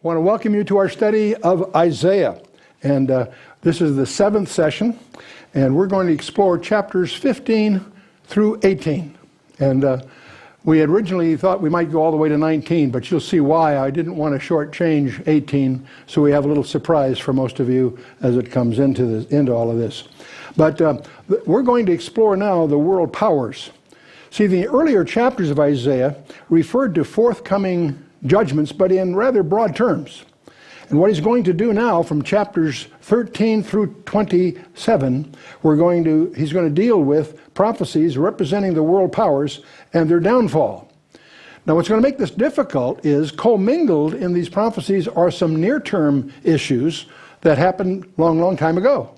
I want to welcome you to our study of Isaiah. And this is the 7th session, and we're going to explore chapters 15 through 18. And we had originally thought we might go all the way to 19, but you'll see why I didn't want to shortchange 18, so we have a little surprise for most of you as it comes into all of this. But we're going to explore now the world powers. See, the earlier chapters of Isaiah referred to forthcoming judgments, but in rather broad terms. And what he's going to do now from chapters 13 through 27, he's going to deal with prophecies representing the world powers and their downfall. Now, what's going to make this difficult is commingled in these prophecies are some near-term issues that happened long time ago.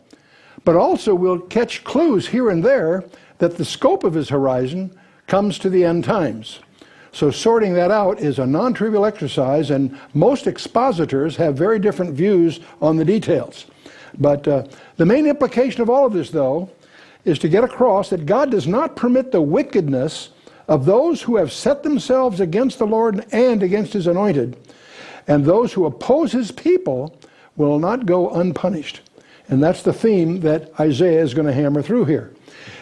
But also we'll catch clues here and there that the scope of his horizon comes to the end times. So sorting that out is a non-trivial exercise, and most expositors have very different views on the details. But the main implication of all of this, though, is to get across that God does not permit the wickedness of those who have set themselves against the Lord and against his anointed, and those who oppose his people will not go unpunished. And that's the theme that Isaiah is going to hammer through here.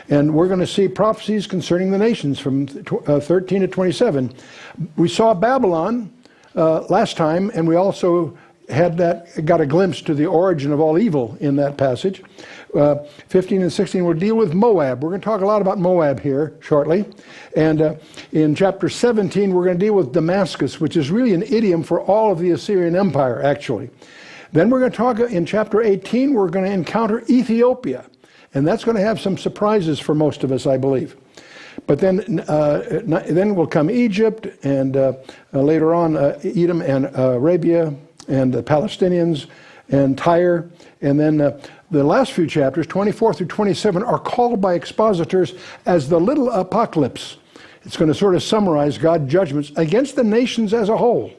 And we're going to see prophecies concerning the nations from 13 to 27. We saw Babylon last time, and we also got a glimpse to the origin of all evil in that passage. 15 and 16 will deal with Moab. We're going to talk a lot about Moab here shortly. And in chapter 17, we're going to deal with Damascus, which is really an idiom for all of the Assyrian Empire, actually. Then we're going to talk in chapter 18, we're going to encounter Ethiopia. And that's going to have some surprises for most of us, I believe. But then will come Egypt, and later on Edom and Arabia, and the Palestinians, and Tyre. And then the last few chapters, 24 through 27, are called by expositors as the little apocalypse. It's going to sort of summarize God's judgments against the nations as a whole.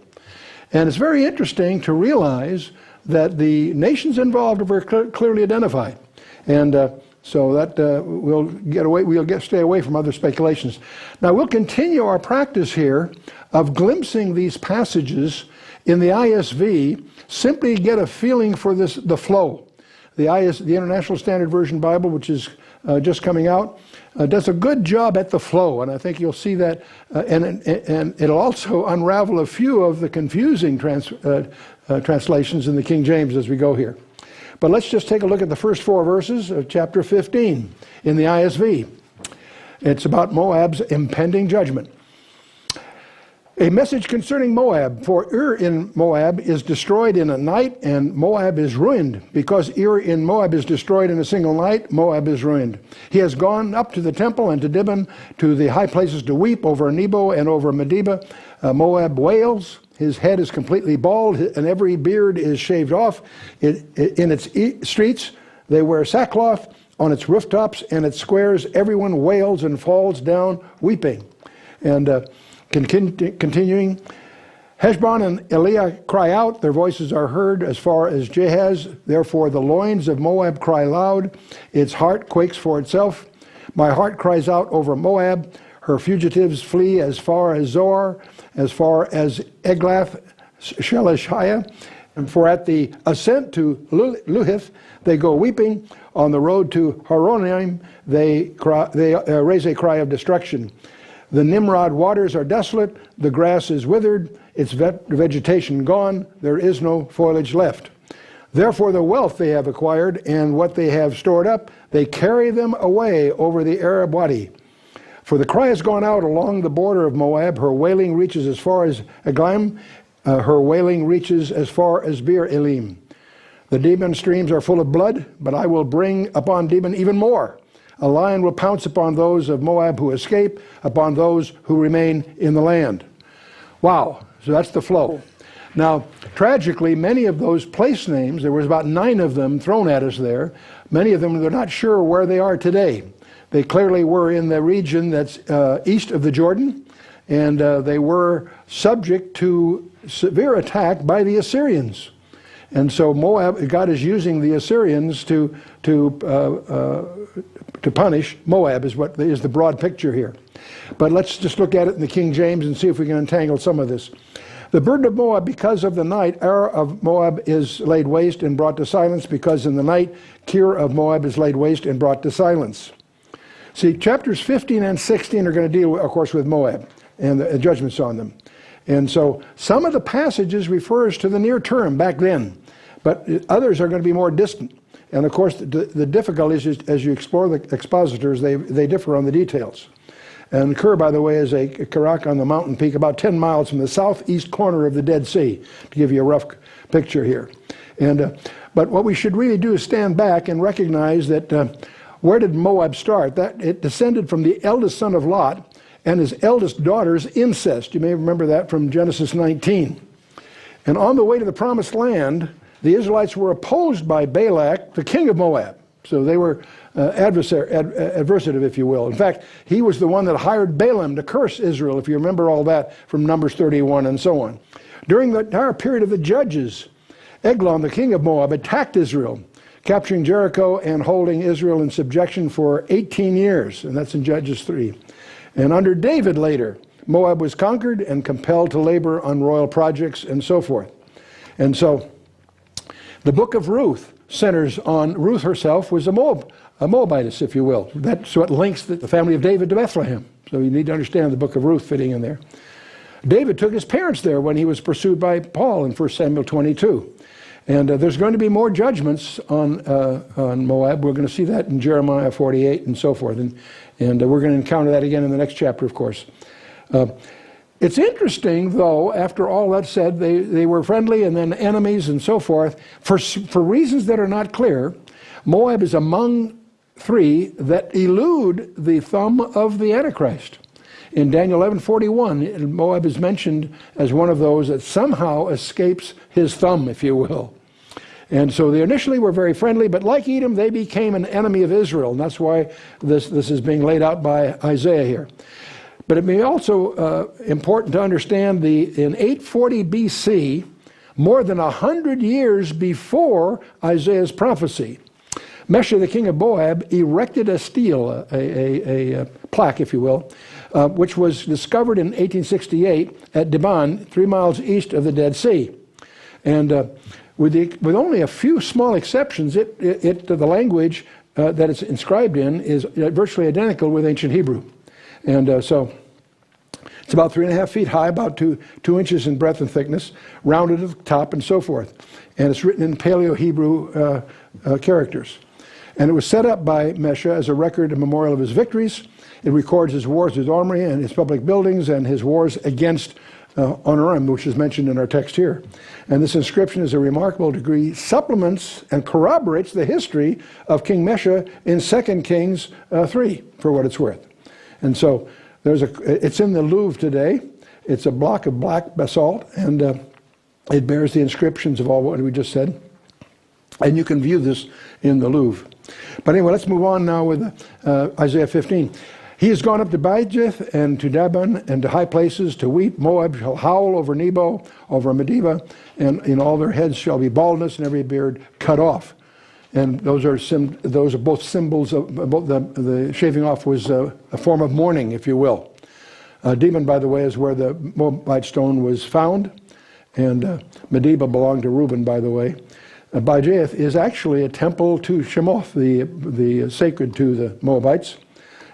And it's very interesting to realize that the nations involved are very clearly identified. And so that we'll stay away from other speculations. Now we'll continue our practice here of glimpsing these passages in the ISV, simply get a feeling for the flow. The International Standard Version Bible, which is just coming out, does a good job at the flow, and I think you'll see that, and it'll also unravel a few of the confusing translations in the King James as we go here. But let's just take a look at the first 4 verses of chapter 15 in the ISV. It's about Moab's impending judgment. A message concerning Moab. For Ir in Moab is destroyed in a night, and Moab is ruined. Because Ir in Moab is destroyed in a single night, Moab is ruined. He has gone up to the temple and to Dibon, to the high places to weep over Nebo and over Medeba. Moab wails. His head is completely bald, and every beard is shaved off. In its streets, they wear sackcloth. On its rooftops and its squares, everyone wails and falls down weeping. And continuing, Heshbon and Eliah cry out. Their voices are heard as far as Jahaz. Therefore the loins of Moab cry loud. Its heart quakes for itself. My heart cries out over Moab. Her fugitives flee as far as Zoar, as far as Eglath Shelishiah. And for at the ascent to Luhith, they go weeping. On the road to Horonaim, they raise a cry of destruction. The Nimrod waters are desolate. The grass is withered. Its vegetation gone. There is no foliage left. Therefore the wealth they have acquired and what they have stored up, they carry them away over the Arab Wadi. For the cry has gone out along the border of Moab. Her wailing reaches as far as Eglaim. Her wailing reaches as far as Beer Elim. The Dibon streams are full of blood, but I will bring upon Dibon even more. A lion will pounce upon those of Moab who escape, upon those who remain in the land. Wow, so that's the flow. Now, tragically, many of those place names, there was about 9 of them thrown at us there. Many of them, they're not sure where they are today. They clearly were in the region that's east of the Jordan, and they were subject to severe attack by the Assyrians. And so Moab, God is using the Assyrians to punish Moab is the broad picture here. But let's just look at it in the King James and see if we can untangle some of this. The burden of Moab, because of the night, Ar of Moab is laid waste and brought to silence, because in the night, Kir of Moab is laid waste and brought to silence. See, chapters 15 and 16 are going to deal, of course, with Moab and the judgments on them. And so some of the passages refers to the near term back then, but others are going to be more distant. And of course, the difficulty is, as you explore the expositors, they differ on the details. And Kir, by the way, is a karak on the mountain peak about 10 miles from the southeast corner of the Dead Sea, to give you a rough picture here. And but what we should really do is stand back and recognize that where did Moab start? That it descended from the eldest son of Lot and his eldest daughter's incest. You may remember that from Genesis 19. And on the way to the promised land, the Israelites were opposed by Balak, the king of Moab. So they were adversative, if you will. In fact, he was the one that hired Balaam to curse Israel, if you remember all that from Numbers 31 and so on. During the entire period of the Judges, Eglon, the king of Moab, attacked Israel, capturing Jericho and holding Israel in subjection for 18 years, and that's in Judges 3. And under David later, Moab was conquered and compelled to labor on royal projects and so forth. And so the book of Ruth centers on Ruth herself was a Moabitess, if you will. That's what links the family of David to Bethlehem. So you need to understand the book of Ruth fitting in there. David took his parents there when he was pursued by Paul in 1 Samuel 22. And there's going to be more judgments on Moab. We're going to see that in Jeremiah 48 and so forth. And we're going to encounter that again in the next chapter, of course. It's interesting, though, after all that said, they were friendly and then enemies and so forth. For reasons that are not clear, Moab is among three that elude the thumb of the Antichrist. In Daniel 11:41, Moab is mentioned as one of those that somehow escapes his thumb, if you will. And so they initially were very friendly, but like Edom, they became an enemy of Israel. And that's why this is being laid out by Isaiah here. But it may also important to understand in 840 BC, more than 100 years before Isaiah's prophecy, Messher, the king of Moab, erected a stele, a plaque, if you will, which was discovered in 1868 at Dibon, 3 miles east of the Dead Sea. And with only a few small exceptions, the language that it's inscribed in is virtually identical with ancient Hebrew. And so it's about 3.5 feet high, about 2 inches in breadth and thickness, rounded at the top and so forth. And it's written in Paleo-Hebrew characters. And it was set up by Messher as a record and memorial of his victories. It records his wars with Omri and his public buildings and his wars against Onarim, which is mentioned in our text here. And this inscription is a remarkable degree, supplements and corroborates the history of King Messher in 2 Kings 3, for what it's worth. And so it's in the Louvre today. It's a block of black basalt, and it bears the inscriptions of all what we just said. And you can view this in the Louvre. But anyway, let's move on now with Isaiah 15. He has gone up to Baijith and to Daban and to high places to weep. Moab shall howl over Nebo, over Medeba, and in all their heads shall be baldness and every beard cut off. And those are both symbols of both the shaving off was a form of mourning, if you will. Dibon, by the way, is where the Moabite stone was found, and Medeba belonged to Reuben, by the way. Baijith is actually a temple to Shemoth, the sacred to the Moabites.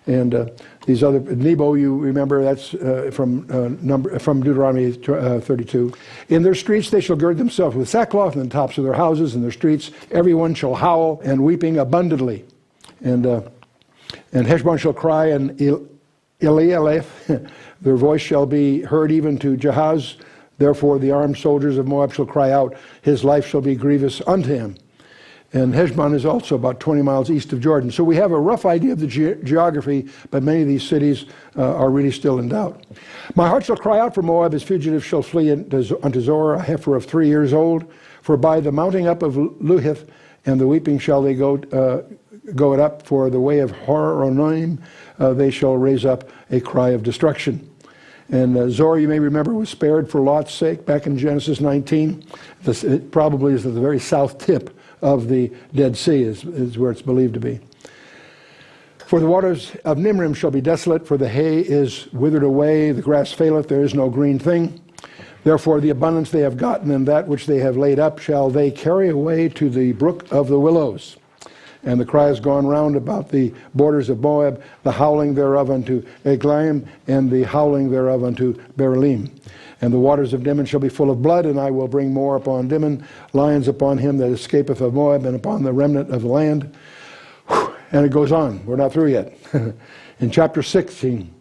And these other, Nebo, you remember, that's from Deuteronomy 32. In their streets they shall gird themselves with sackcloth, in the tops of their houses, in their streets everyone shall howl and weeping abundantly. And Heshbon shall cry, and Elieleth, their voice shall be heard even to Jahaz. Therefore the armed soldiers of Moab shall cry out, his life shall be grievous unto him. And Heshbon is also about 20 miles east of Jordan. So we have a rough idea of the geography, but many of these cities are really still in doubt. My heart shall cry out for Moab, his fugitives shall flee unto Zor, a heifer of 3 years old. For by the mounting up of Luhith and the weeping shall they go it up, for the way of Horonaim they shall raise up a cry of destruction. And Zor, you may remember, was spared for Lot's sake back in Genesis 19. It probably is at the very south tip of the Dead Sea is where it's believed to be. For the waters of Nimrim shall be desolate, for the hay is withered away, the grass faileth, there is no green thing. Therefore the abundance they have gotten and that which they have laid up shall they carry away to the brook of the willows. And the cry has gone round about the borders of Moab, the howling thereof unto Eglaim, and the howling thereof unto Beralim. And the waters of Dimon shall be full of blood, and I will bring more upon Dimon, lions upon him that escapeth of Moab, and upon the remnant of the land. And it goes on. We're not through yet. In chapter 16,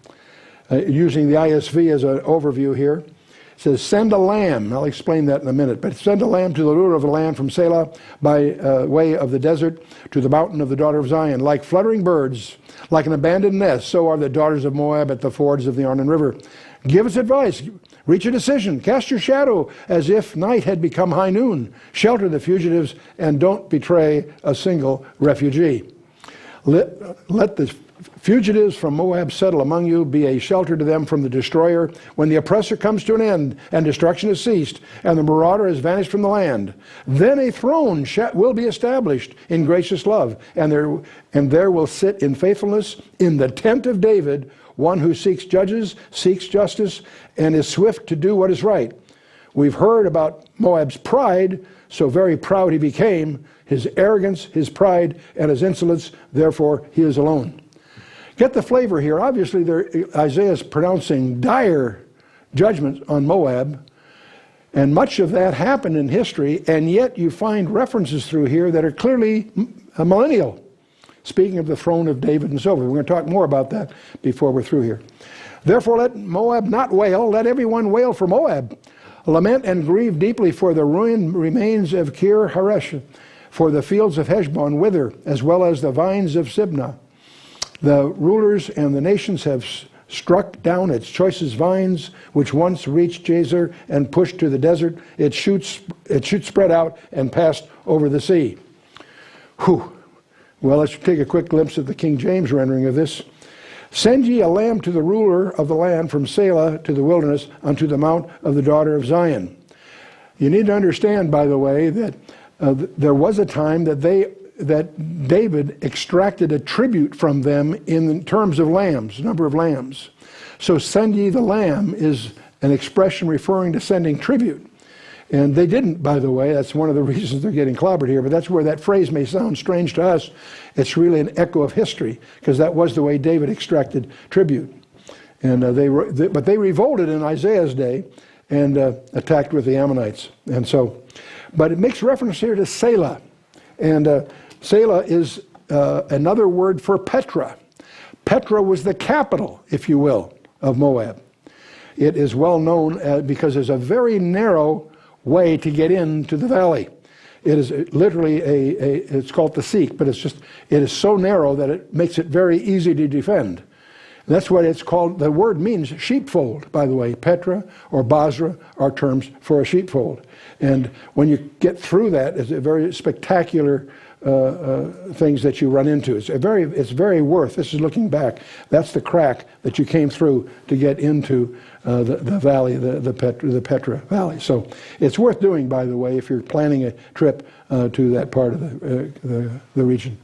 using the ISV as an overview here, it says, send a lamb. I'll explain that in a minute. But send a lamb to the ruler of the land from Selah by way of the desert to the mountain of the daughter of Zion. Like fluttering birds, like an abandoned nest, so are the daughters of Moab at the fords of the Arnon River. Give us advice. Reach a decision. Cast your shadow as if night had become high noon. Shelter the fugitives and don't betray a single refugee. Let the fugitives from Moab settle among you, be a shelter to them from the destroyer. When the oppressor comes to an end and destruction has ceased and the marauder has vanished from the land, then a throne will be established in gracious love, and there will sit in faithfulness in the tent of David one who seeks judges, seeks justice, and is swift to do what is right. We've heard about Moab's pride, so very proud he became, his arrogance, his pride, and his insolence, therefore he is alone. Get the flavor here. Obviously, Isaiah is pronouncing dire judgment on Moab, and much of that happened in history, and yet you find references through here that are clearly millennial. Speaking of the throne of David and so forth. We're going to talk more about that before we're through here. Therefore let Moab not wail, let everyone wail for Moab. Lament and grieve deeply for the ruined remains of Kir Haresh, for the fields of Heshbon wither, as well as the vines of Sibnah. The rulers and the nations have struck down its choicest vines, which once reached Jazer and pushed to the desert. Its shoots spread out and passed over the sea. Whew. Well, let's take a quick glimpse of the King James rendering of this. Send ye a lamb to the ruler of the land from Selah to the wilderness unto the mount of the daughter of Zion. You need to understand, by the way, that there was a time that David extracted a tribute from them in terms of lambs, number of lambs. So send ye the lamb is an expression referring to sending tribute. And they didn't, by the way. That's one of the reasons they're getting clobbered here. But that's where that phrase may sound strange to us. It's really an echo of history, because that was the way David extracted tribute. And but they revolted in Isaiah's day and attacked with the Ammonites. And so, but it makes reference here to Selah. And Selah is another word for Petra. Petra was the capital, if you will, of Moab. It is well known because there's a very narrow way to get into the valley. It is literally it's called the Seek, but it is so narrow that it makes it very easy to defend. And that's what it's called. The word means sheepfold, by the way. Petra or Basra are terms for a sheepfold. And when you get through that, it's a very spectacular things that you run into. It's very worth. This is looking back. That's the crack that you came through to get into the valley, the Petra Valley. So it's worth doing, by the way, if you're planning a trip to that part of the region.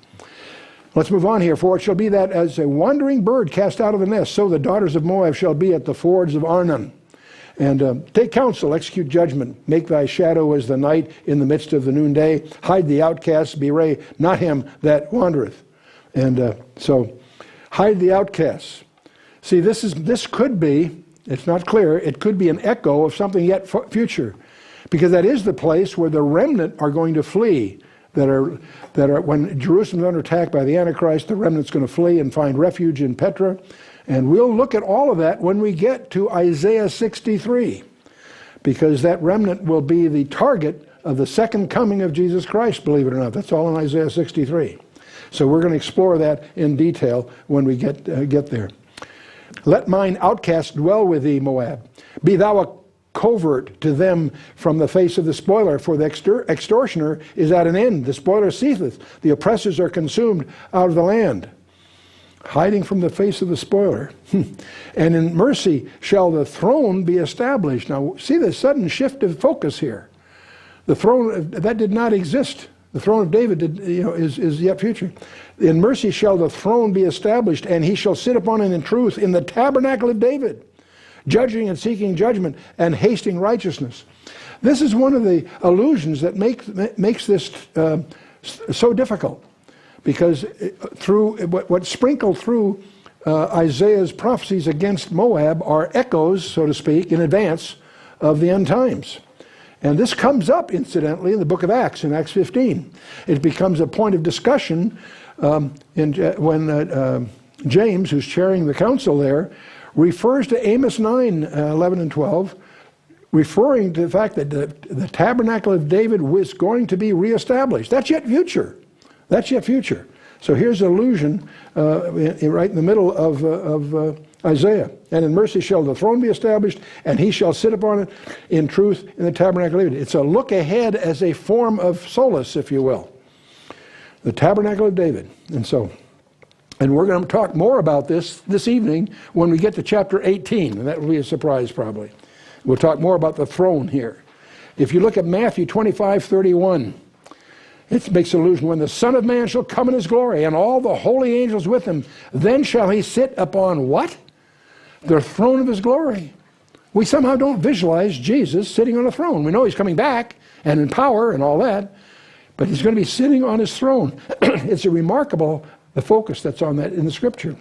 Let's move on here. For it shall be that as a wandering bird cast out of the nest, so the daughters of Moab shall be at the fords of Arnon. And take counsel, execute judgment. Make thy shadow as the night in the midst of the noonday. Hide the outcast, bewray not him that wandereth. And so hide the outcasts. See, this could be, it's not clear, it could be an echo of something yet future. Because that is the place where the remnant are going to flee. That are when Jerusalem is under attack by the Antichrist, the remnant's going to flee and find refuge in Petra. And we'll look at all of that when we get to Isaiah 63, because that remnant will be the target of the second coming of Jesus Christ, believe it or not. That's all in Isaiah 63. So we're going to explore that in detail when we get there. Let mine outcast dwell with thee, Moab. Be thou a covert to them from the face of the spoiler, for the extortioner is at an end. The spoiler ceaseth. The oppressors are consumed out of the land. Hiding from the face of the spoiler. And in mercy shall the throne be established. Now, see the sudden shift of focus here. The throne, that did not exist. The throne of David is yet future. In mercy shall the throne be established, and he shall sit upon it in truth in the tabernacle of David. judging and seeking judgment, and hasting righteousness. This is one of the allusions that makes this so difficult, because through what's sprinkled through Isaiah's prophecies against Moab are echoes, so to speak, in advance of the end times. And this comes up, incidentally, in the book of Acts, in Acts 15. It becomes a point of discussion when James, who's chairing the council there, refers to Amos 9, 11 and 12, referring to the fact that the tabernacle of David was going to be reestablished. That's yet future. That's yet future. So here's an allusion right in the middle of Isaiah. And in mercy shall the throne be established, and he shall sit upon it in truth in the tabernacle of David. It's a look ahead as a form of solace, if you will. The tabernacle of David. And we're going to talk more about this evening when we get to chapter 18, and that will be a surprise probably. We'll talk more about the throne here. If you look at Matthew 25:31, it makes allusion, when the Son of Man shall come in his glory, and all the holy angels with him, then shall he sit upon what? The throne of his glory. We somehow don't visualize Jesus sitting on a throne. We know he's coming back, and in power and all that, but he's going to be sitting on his throne. It's a remarkable, the focus that's on that in the scripture.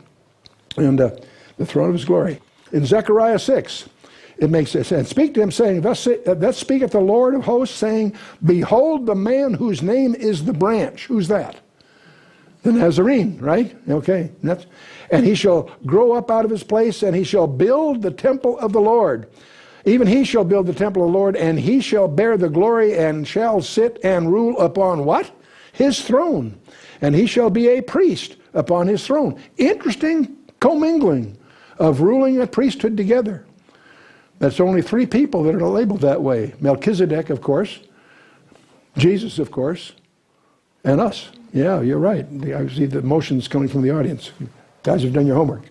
And the throne of his glory. In Zechariah 6, it makes this, and speak to him, saying, thus speaketh the Lord of hosts, saying, behold the man whose name is the branch. Who's that? The Nazarene, right? Okay. And he shall grow up out of his place, and he shall build the temple of the Lord. Even he shall build the temple of the Lord, and he shall bear the glory, and shall sit and rule upon what? His throne. And he shall be a priest upon his throne. Interesting commingling of ruling and priesthood together. That's only three people that are labeled that way. Melchizedek, of course. Jesus, of course. And us. Yeah, you're right. I see the motions coming from the audience. You guys have done your homework.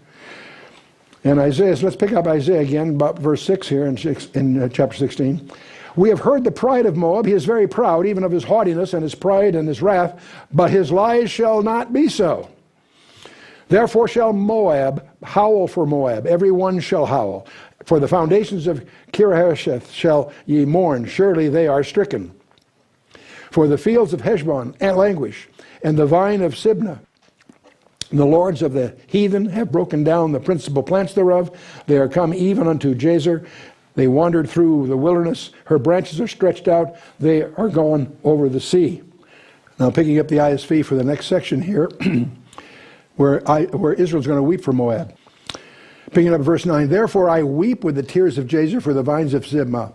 And Isaiah, so let's pick up Isaiah again, about verse 6 here in chapter 16. We have heard the pride of Moab. He is very proud, even of his haughtiness and his pride and his wrath. But his lies shall not be so. Therefore shall Moab howl for Moab. Every one shall howl. For the foundations of Kirharesheth shall ye mourn. Surely they are stricken. For the fields of Heshbon languish, and the vine of Sibnah. The lords of the heathen have broken down the principal plants thereof. They are come even unto Jazer. They wandered through the wilderness. Her branches are stretched out. They are gone over the sea. Now picking up the ISV for the next section here, where Israel's going to weep for Moab. Picking up verse 9, therefore I weep with the tears of Jazer for the vines of Sibmah.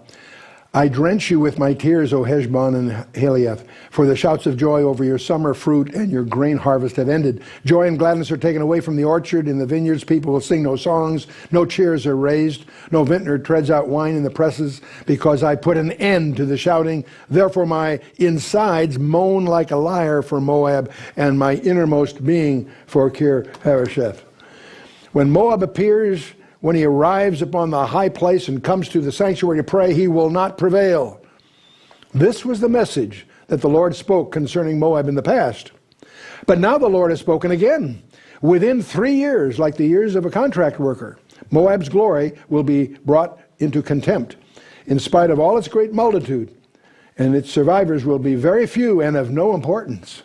I drench you with my tears, O Heshbon and Heliath, for the shouts of joy over your summer fruit and your grain harvest have ended. Joy and gladness are taken away from the orchard. In the vineyards people will sing no songs. No cheers are raised. No vintner treads out wine in the presses, because I put an end to the shouting. Therefore my insides moan like a lyre for Moab, and my innermost being for Kir-Hareseth. When Moab appears, when he arrives upon the high place and comes to the sanctuary to pray, he will not prevail. This was the message that the Lord spoke concerning Moab in the past. But now the Lord has spoken again. Within 3 years, like the years of a contract worker, Moab's glory will be brought into contempt, in spite of all its great multitude, and its survivors will be very few and of no importance.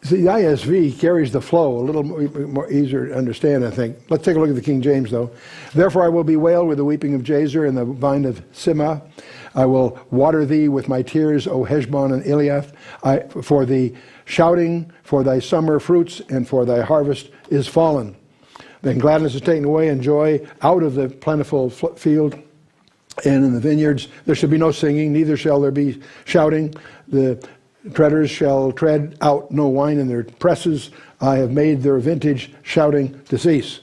The ISV carries the flow a little more easier to understand, I think. Let's take a look at the King James, though. Therefore I will bewail with the weeping of Jazer and the vine of Sibmah. I will water thee with my tears, O Heshbon and Eliath, for the shouting for thy summer fruits and for thy harvest is fallen. Then gladness is taken away and joy out of the plentiful field. And in the vineyards there shall be no singing, neither shall there be shouting. The treaders shall tread out no wine in their presses. I have made their vintage shouting to cease.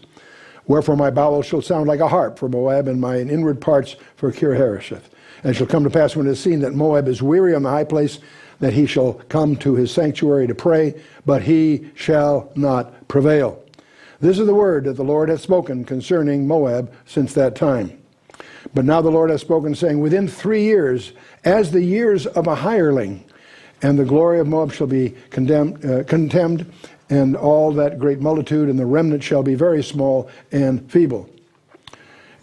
Wherefore my bowels shall sound like a harp for Moab, and my inward parts for Kir-Hareseth. And it shall come to pass when it is seen that Moab is weary on the high place, that he shall come to his sanctuary to pray, but he shall not prevail. This is the word that the Lord hath spoken concerning Moab since that time. But now the Lord hath spoken, saying, within 3 years, as the years of a hireling, and the glory of Moab shall be contemned, and all that great multitude, and the remnant shall be very small and feeble.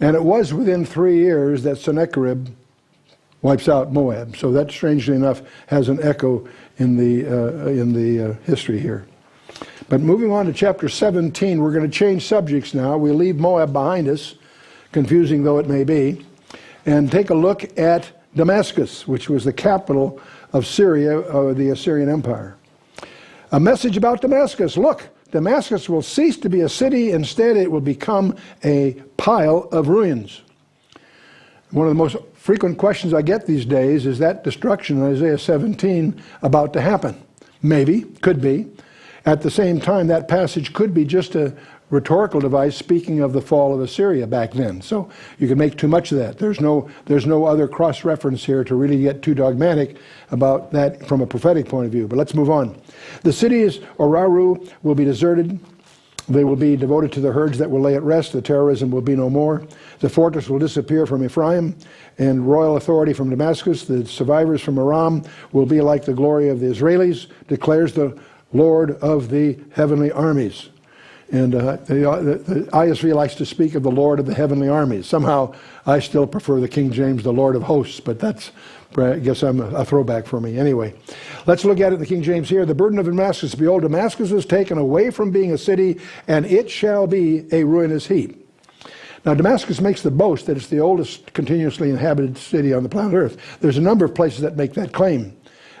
And it was within 3 years that Sennacherib wipes out Moab. So that, strangely enough, has an echo in the history here. But moving on to chapter 17, we're going to change subjects now. We leave Moab behind us, confusing though it may be, and take a look at Damascus, which was the capital of Syria, or the Assyrian Empire. A message about Damascus. Look, Damascus will cease to be a city. Instead, it will become a pile of ruins. One of the most frequent questions I get these days is that destruction in Isaiah 17 about to happen. Maybe, could be. At the same time, that passage could be just a rhetorical device speaking of the fall of Assyria back then. So you can make too much of that. There's no other cross-reference here to really get too dogmatic about that from a prophetic point of view. But let's move on. The cities, Oraru, will be deserted. They will be devoted to the herds that will lay at rest. The terrorism will be no more. The fortress will disappear from Ephraim and royal authority from Damascus. The survivors from Aram will be like the glory of the Israelis, declares the Lord of the heavenly armies. And the ISV likes to speak of the Lord of the heavenly armies. Somehow, I still prefer the King James, the Lord of hosts, but that's, I guess, I'm a throwback for me. Anyway, let's look at it in the King James here. The burden of Damascus. Behold, Damascus is taken away from being a city, and it shall be a ruinous heap. Now, Damascus makes the boast that it's the oldest continuously inhabited city on the planet Earth. There's a number of places that make that claim.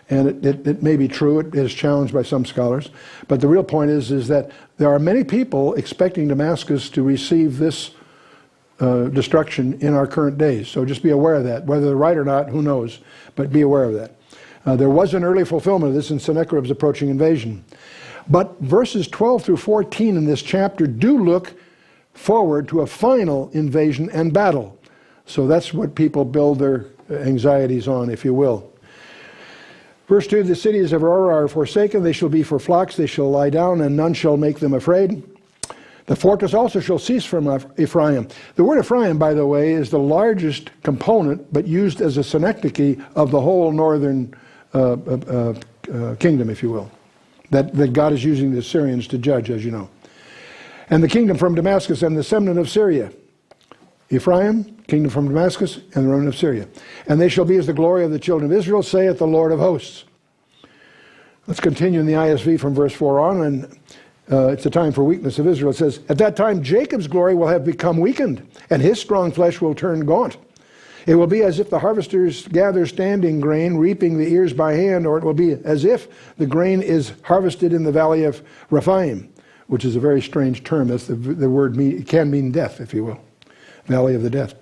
And it may be true, it is challenged by some scholars. But the real point is that there are many people expecting Damascus to receive this destruction in our current days. So just be aware of that. Whether they're right or not, who knows? But be aware of that. There was an early fulfillment of this in Sennacherib's approaching invasion. But verses 12 through 14 in this chapter do look forward to a final invasion and battle. So that's what people build their anxieties on, if you will. Verse 2, the cities of Aurora are forsaken, they shall be for flocks, they shall lie down, and none shall make them afraid. The fortress also shall cease from Ephraim. The word Ephraim, by the way, is the largest component, but used as a synecdoche of the whole northern kingdom, if you will, that God is using the Assyrians to judge, as you know. And the kingdom from Damascus and the remnant of Syria. Ephraim, kingdom from Damascus, and the remnant of Syria. And they shall be as the glory of the children of Israel, saith the Lord of hosts. Let's continue in the ISV from verse 4 on, and it's a time for weakness of Israel. It says, at that time Jacob's glory will have become weakened, and his strong flesh will turn gaunt. It will be as if the harvesters gather standing grain, reaping the ears by hand, or it will be as if the grain is harvested in the valley of Rephaim, which is a very strange term. That's the word, it can mean death, if you will. Valley of the death.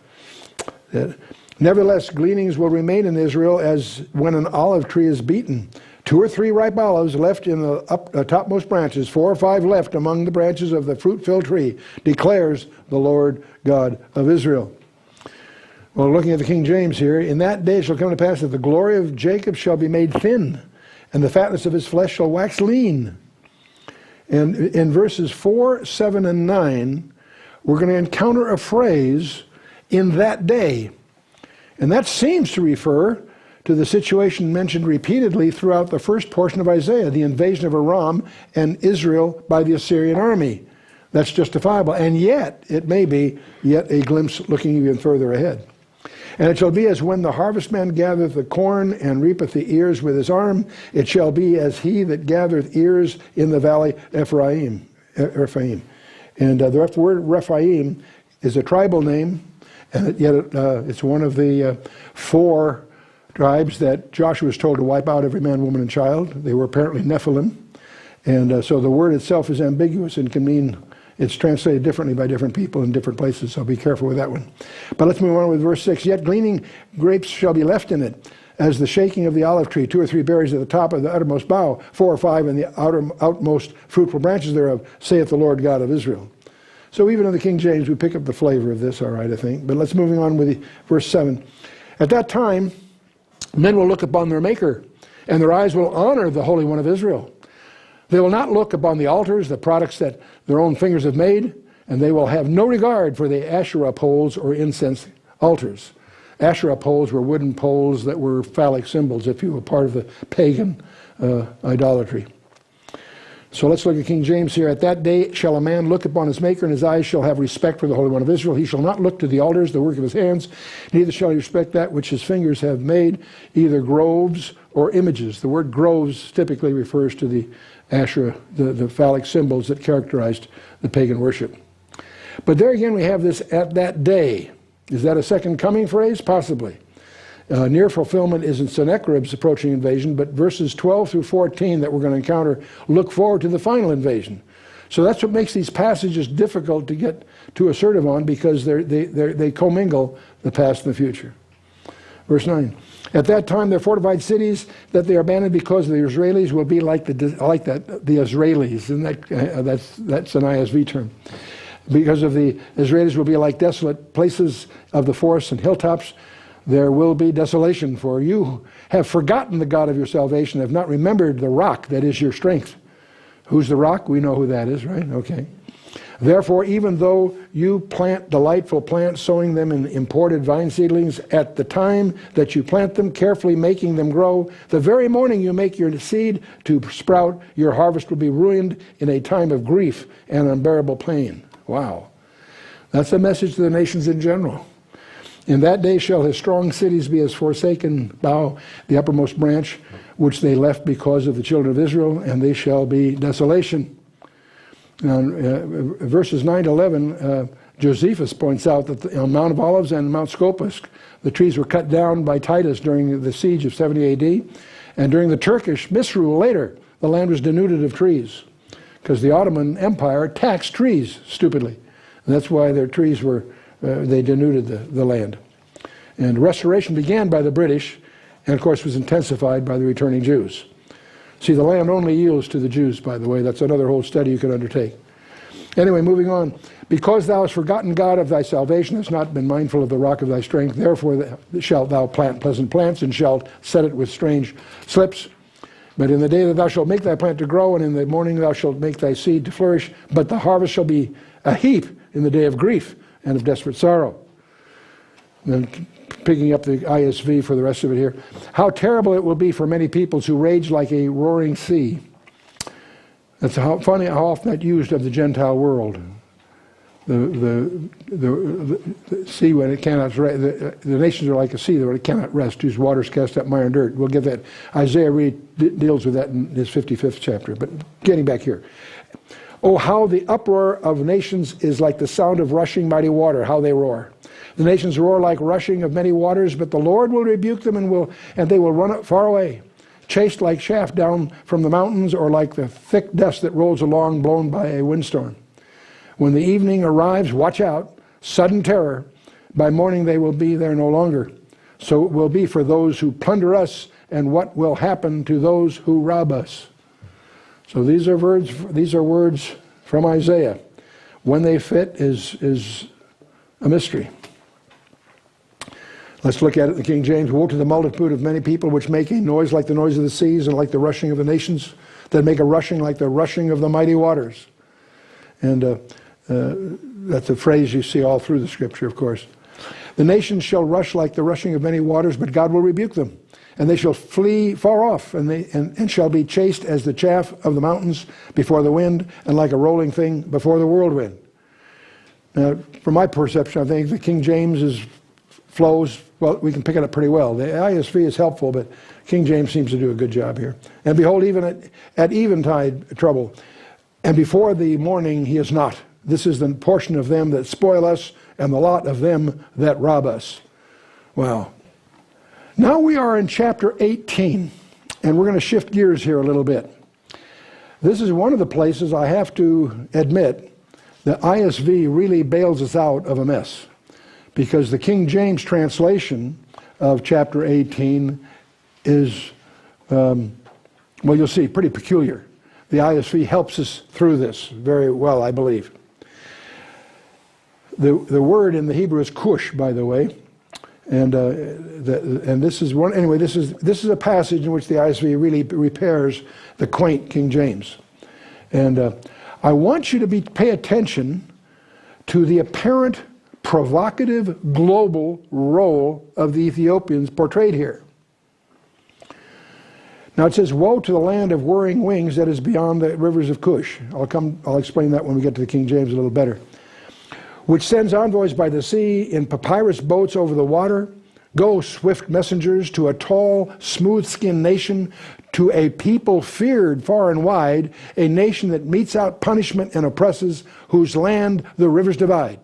Nevertheless, gleanings will remain in Israel as when an olive tree is beaten. 2 or 3 ripe olives left in the topmost branches, 4 or 5 left among the branches of the fruit-filled tree, declares the Lord God of Israel. Well, looking at the King James here, in that day it shall come to pass that the glory of Jacob shall be made thin, and the fatness of his flesh shall wax lean. And in verses 4, 7, and 9, we're going to encounter a phrase, in that day. And that seems to refer to the situation mentioned repeatedly throughout the first portion of Isaiah, the invasion of Aram and Israel by the Assyrian army. That's justifiable. And yet, it may be yet a glimpse looking even further ahead. And it shall be as when the harvestman gathereth the corn and reapeth the ears with his arm, it shall be as he that gathereth ears in the valley Ephraim. And the word Rephaim is a tribal name, and yet it's one of the 4 tribes that Joshua was told to wipe out every man, woman, and child. They were apparently Nephilim. And so the word itself is ambiguous and can mean, it's translated differently by different people in different places, so be careful with that one. But let's move on with verse 6. Yet gleaning grapes shall be left in it, as the shaking of the olive tree, 2 or 3 berries at the top of the uttermost bough, 4 or 5 in the outmost fruitful branches thereof, saith the Lord God of Israel. So even in the King James, we pick up the flavor of this, all right, I think. But let's moving on with verse 7. At that time, men will look upon their Maker, and their eyes will honor the Holy One of Israel. They will not look upon the altars, the products that their own fingers have made, and they will have no regard for the Asherah poles or incense altars. Asherah poles were wooden poles that were phallic symbols, if you were part of the pagan idolatry. So let's look at King James here. At that day shall a man look upon his Maker, and his eyes shall have respect for the Holy One of Israel. He shall not look to the altars, the work of his hands, neither shall he respect that which his fingers have made, either groves or images. The word groves typically refers to the Asherah, the phallic symbols that characterized the pagan worship. But there again we have this at that day. Is that a second coming phrase? Possibly. Near fulfillment is in Sennacherib's approaching invasion, but verses 12 through 14 that we're going to encounter look forward to the final invasion. So that's what makes these passages difficult to get too assertive on, because they commingle the past and the future. Verse 9. At that time, their fortified cities that they abandoned because of the Israelis will be like the Israelis, and that's an ISV term. Because of the Israelis will be like desolate places of the forests and hilltops. There will be desolation, for you have forgotten the God of your salvation, have not remembered the rock that is your strength. Who's the rock? We know who that is, right? Okay. Therefore, even though you plant delightful plants, sowing them in imported vine seedlings, at the time that you plant them, carefully making them grow, the very morning you make your seed to sprout, your harvest will be ruined in a time of grief and unbearable pain. Wow. That's a message to the nations in general. In that day shall his strong cities be as forsaken bough, the uppermost branch, which they left because of the children of Israel, and they shall be desolation. Now, verses 9 to 11, Josephus points out that on Mount of Olives and Mount Scopus, the trees were cut down by Titus during the siege of 70 AD, and during the Turkish misrule later, the land was denuded of trees, because the Ottoman Empire taxed trees stupidly. And that's why their trees were they denuded the land. And restoration began by the British, and of course was intensified by the returning Jews. See, the land only yields to the Jews, by the way. That's another whole study you could undertake. Anyway, moving on. Because thou hast forgotten God of thy salvation, hast not been mindful of the rock of thy strength, therefore shalt thou plant pleasant plants, and shalt set it with strange slips. But in the day that thou shalt make thy plant to grow, and in the morning thou shalt make thy seed to flourish, but the harvest shall be a heap in the day of grief and of desperate sorrow. And then picking up the ISV for the rest of it here. How terrible it will be for many peoples who rage like a roaring sea. That's funny how often that's used of the Gentile world. The sea when it cannot rest. The nations are like a sea when it cannot rest, whose waters cast up mire and dirt. We'll get that. Isaiah really deals with that in his 55th chapter. But getting back here. Oh, how the uproar of nations is like the sound of rushing mighty water, how they roar. The nations roar like rushing of many waters, but the Lord will rebuke them, and they will run far away, chased like chaff down from the mountains, or like the thick dust that rolls along, blown by a windstorm. When the evening arrives, watch out, sudden terror. By morning they will be there no longer. So it will be for those who plunder us, and what will happen to those who rob us. So these are words from Isaiah. When they fit is a mystery. Let's look at it in the King James. Woe to the multitude of many people which make a noise like the noise of the seas, and like the rushing of the nations, that make a rushing like the rushing of the mighty waters. And that's a phrase you see all through the scripture, of course. The nations shall rush like the rushing of many waters, but God will rebuke them. And they shall flee far off, and shall be chased as the chaff of the mountains before the wind, and like a rolling thing before the whirlwind. Now, from my perception, I think the King James flows, well, we can pick it up pretty well. The ISV is helpful, but King James seems to do a good job here. And behold, even at eventide trouble, and before the morning he is not. This is the portion of them that spoil us, and the lot of them that rob us. Wow. Now we are in chapter 18, and we're going to shift gears here a little bit. This is one of the places, I have to admit, the ISV really bails us out of a mess, because the King James translation of chapter 18 is, well, you'll see, pretty peculiar. The ISV helps us through this very well, I believe. The word in the Hebrew is kush, by the way. And this is one. Anyway, this is a passage in which the ISV really repairs the quaint King James. And I want you to pay attention to the apparent provocative global role of the Ethiopians portrayed here. Now it says, woe to the land of whirring wings that is beyond the rivers of Cush. I'll explain that when we get to the King James a little better. Which sends envoys by the sea in papyrus boats over the water. Go, swift messengers, to a tall, smooth-skinned nation, to a people feared far and wide, a nation that metes out punishment and oppresses, whose land the rivers divide.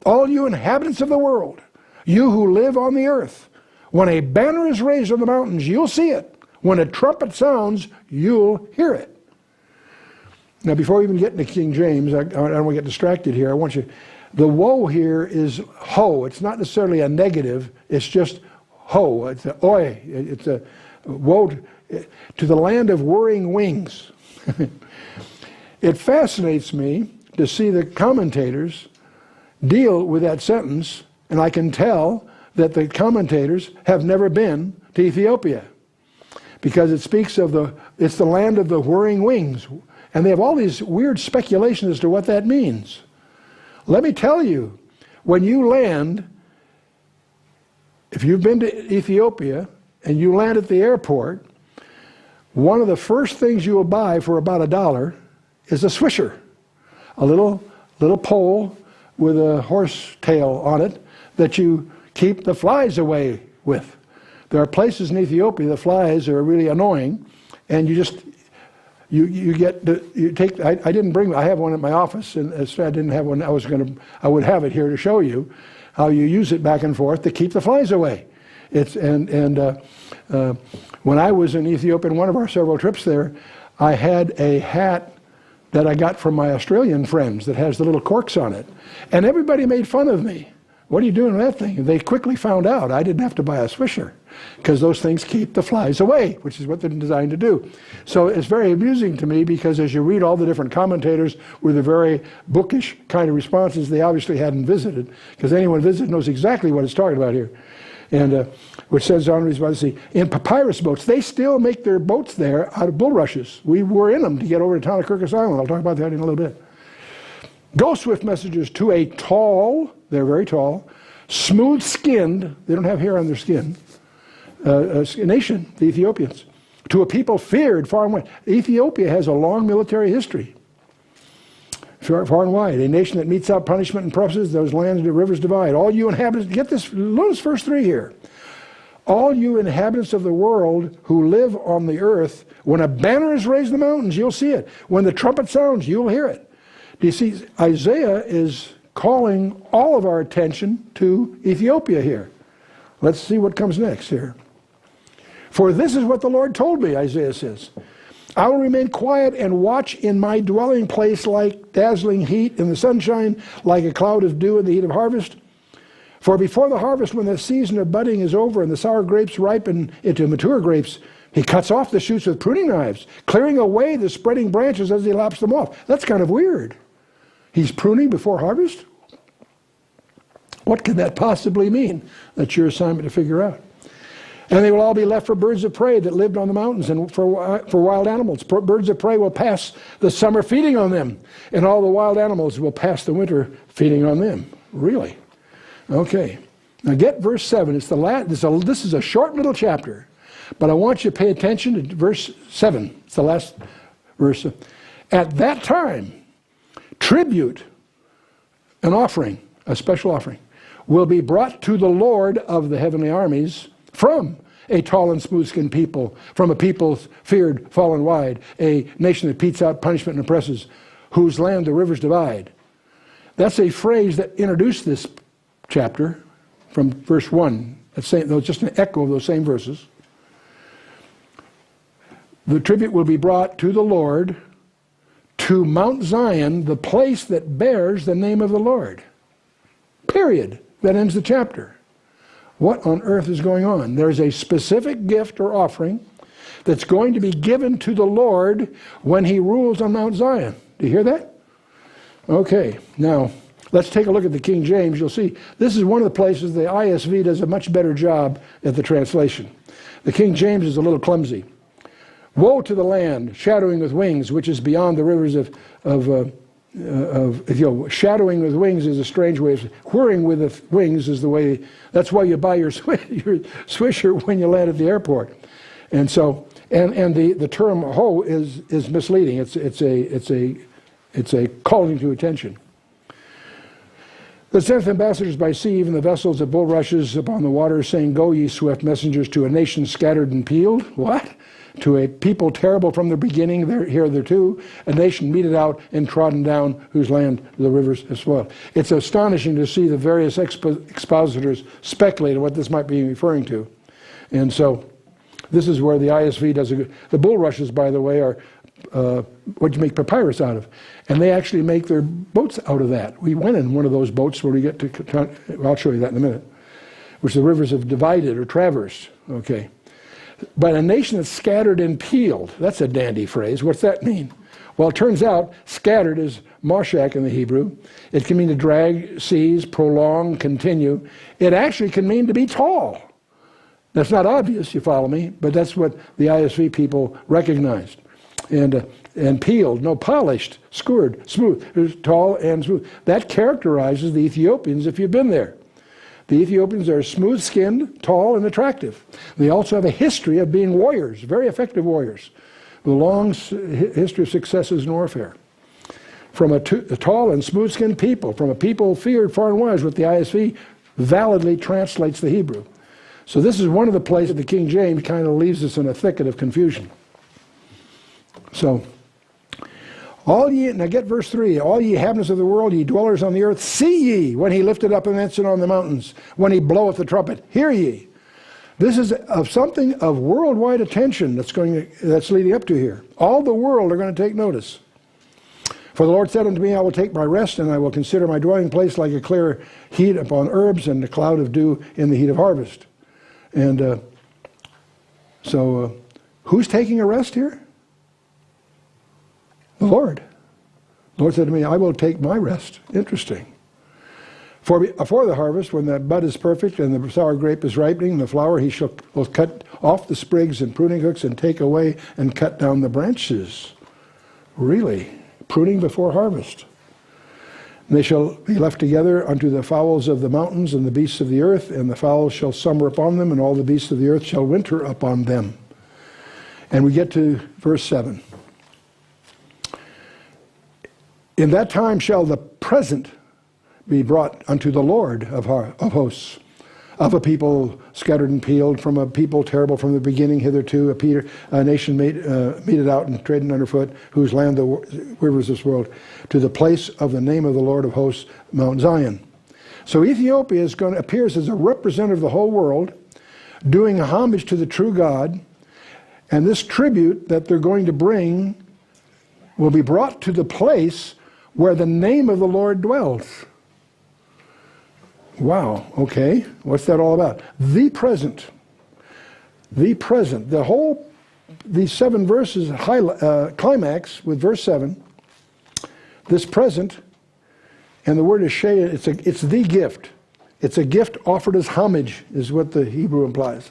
All you inhabitants of the world, you who live on the earth, when a banner is raised on the mountains, you'll see it. When a trumpet sounds, you'll hear it. Now, before we even get into King James, I don't want to get distracted here. The woe here is ho. It's not necessarily a negative. It's just ho. It's a oi. It's a woe to the land of whirring wings. It fascinates me to see the commentators deal with that sentence, and I can tell that the commentators have never been to Ethiopia, because it speaks of it's the land of the whirring wings, and they have all these weird speculations as to what that means. Let me tell you, when you land, if you've been to Ethiopia and you land at the airport, one of the first things you will buy for about $1 is a swisher, a little pole with a horse tail on it that you keep the flies away with. There are places in Ethiopia the flies are really annoying, and I have one at my office, and I didn't have one. I would have it here to show you how you use it back and forth to keep the flies away. When I was in Ethiopia in one of our several trips there, I had a hat that I got from my Australian friends that has the little corks on it, and everybody made fun of me. What are you doing with that thing? And they quickly found out I didn't have to buy a swisher, because those things keep the flies away, which is what they're designed to do. So it's very amusing to me, because as you read all the different commentators with the very bookish kind of responses, they obviously hadn't visited, because anyone visited knows exactly what it's talking about here. And which says on by the sea, in papyrus boats, they still make their boats there out of bulrushes. We were in them to get over to town of Kirkus Island. I'll talk about that in a little bit. Go, swift messengers, to a tall, they're very tall, smooth-skinned, they don't have hair on their skin, nation, the Ethiopians, to a people feared far and wide. Ethiopia has a long military history, far and wide, a nation that metes out punishment and oppresses, those lands and the rivers divide. All you inhabitants, get this, notice verse 3 here. All you inhabitants of the world who live on the earth, when a banner is raised in the mountains, you'll see it. When the trumpet sounds, you'll hear it. Do you see, Isaiah is calling all of our attention to Ethiopia here. Let's see what comes next here. For this is what the Lord told me, Isaiah says. I will remain quiet and watch in my dwelling place like dazzling heat in the sunshine, like a cloud of dew in the heat of harvest. For before the harvest, when the season of budding is over and the sour grapes ripen into mature grapes, he cuts off the shoots with pruning knives, clearing away the spreading branches as he lops them off. That's kind of weird. He's pruning before harvest? What could that possibly mean? That's your assignment to figure out. And they will all be left for birds of prey that lived on the mountains, and for wild animals. Birds of prey will pass the summer feeding on them, and all the wild animals will pass the winter feeding on them. Really? Okay. Now get verse 7. It's the last. This is a short little chapter, but I want you to pay attention to verse 7. It's the last verse. At that time, tribute, an offering, a special offering, will be brought to the Lord of the heavenly armies from a tall and smooth-skinned people, from a people feared, far and wide, a nation that metes out punishment and oppresses, whose land the rivers divide. That's a phrase that introduced this chapter from verse 1. That's just an echo of those same verses. The tribute will be brought to the Lord, to Mount Zion, the place that bears the name of the Lord. Period. That ends the chapter. What on earth is going on? There's a specific gift or offering that's going to be given to the Lord when he rules on Mount Zion. Do you hear that? Okay, now let's take a look at the King James. You'll see this is one of the places the ISV does a much better job at the translation. The King James is a little clumsy. Woe to the land, shadowing with wings, which is beyond the rivers of shadowing with wings is a strange way of whirring with the wings is the way. That's why you buy your swisher when you land at the airport. And so And the term ho is misleading. It's a calling to attention. The sent ambassadors by sea, even the vessels of bulrushes upon the water, saying, Go, ye swift messengers, to a nation scattered and peeled. What? To a people terrible from the beginning, hitherto, a nation meted out and trodden down, whose land the rivers have spoiled. It's astonishing to see the various expositors speculate on what this might be referring to. And so this is where the ISV does a good... The bulrushes, by the way, are what you make papyrus out of. And they actually make their boats out of that. We went in one of those boats where we get to... I'll show you that in a minute. Which the rivers have divided or traversed. Okay. But a nation that's scattered and peeled, that's a dandy phrase. What's that mean? Well, it turns out scattered is mashak in the Hebrew. It can mean to drag, seize, prolong, continue. It actually can mean to be tall. That's not obvious, you follow me, but that's what the ISV people recognized. And peeled, no, polished, scored, smooth. It was tall and smooth. That characterizes the Ethiopians if you've been there. The Ethiopians are smooth-skinned, tall, and attractive. They also have a history of being warriors, very effective warriors, with a long history of successes in warfare. From a tall and smooth-skinned people, from a people feared far and wide, what the ISV validly translates the Hebrew. So this is one of the places the King James kind of leaves us in a thicket of confusion. So, now get verse 3. All ye inhabitants of the world, ye dwellers on the earth, see ye when he lifted up an ensign on the mountains, when he bloweth the trumpet, hear ye. This is of something of worldwide attention that's leading up to here. All the world are going to take notice. For the Lord said unto me, I will take my rest, and I will consider my dwelling place like a clear heat upon herbs, and a cloud of dew in the heat of harvest. And who's taking a rest here? The Lord. The Lord said to me, I will take my rest. Interesting. For the harvest, when the bud is perfect and the sour grape is ripening, the flower, he will cut off the sprigs and pruning hooks and take away and cut down the branches. Really? Pruning before harvest. And they shall be left together unto the fowls of the mountains and the beasts of the earth, and the fowls shall summer upon them, and all the beasts of the earth shall winter upon them. And we get to verse 7. In that time shall the present be brought unto the Lord of hosts, of a people scattered and peeled, from a people terrible from the beginning hitherto, a nation meted out and trodden underfoot, whose land the rivers of this world, to the place of the name of the Lord of hosts, Mount Zion. So Ethiopia appears as a representative of the whole world, doing homage to the true God, and this tribute that they're going to bring will be brought to the place where the name of the Lord dwells. Wow, okay. What's that all about? The present. The present. These 7 verses climax with verse 7. This present, and the word is shea, it's the gift. It's a gift offered as homage, is what the Hebrew implies.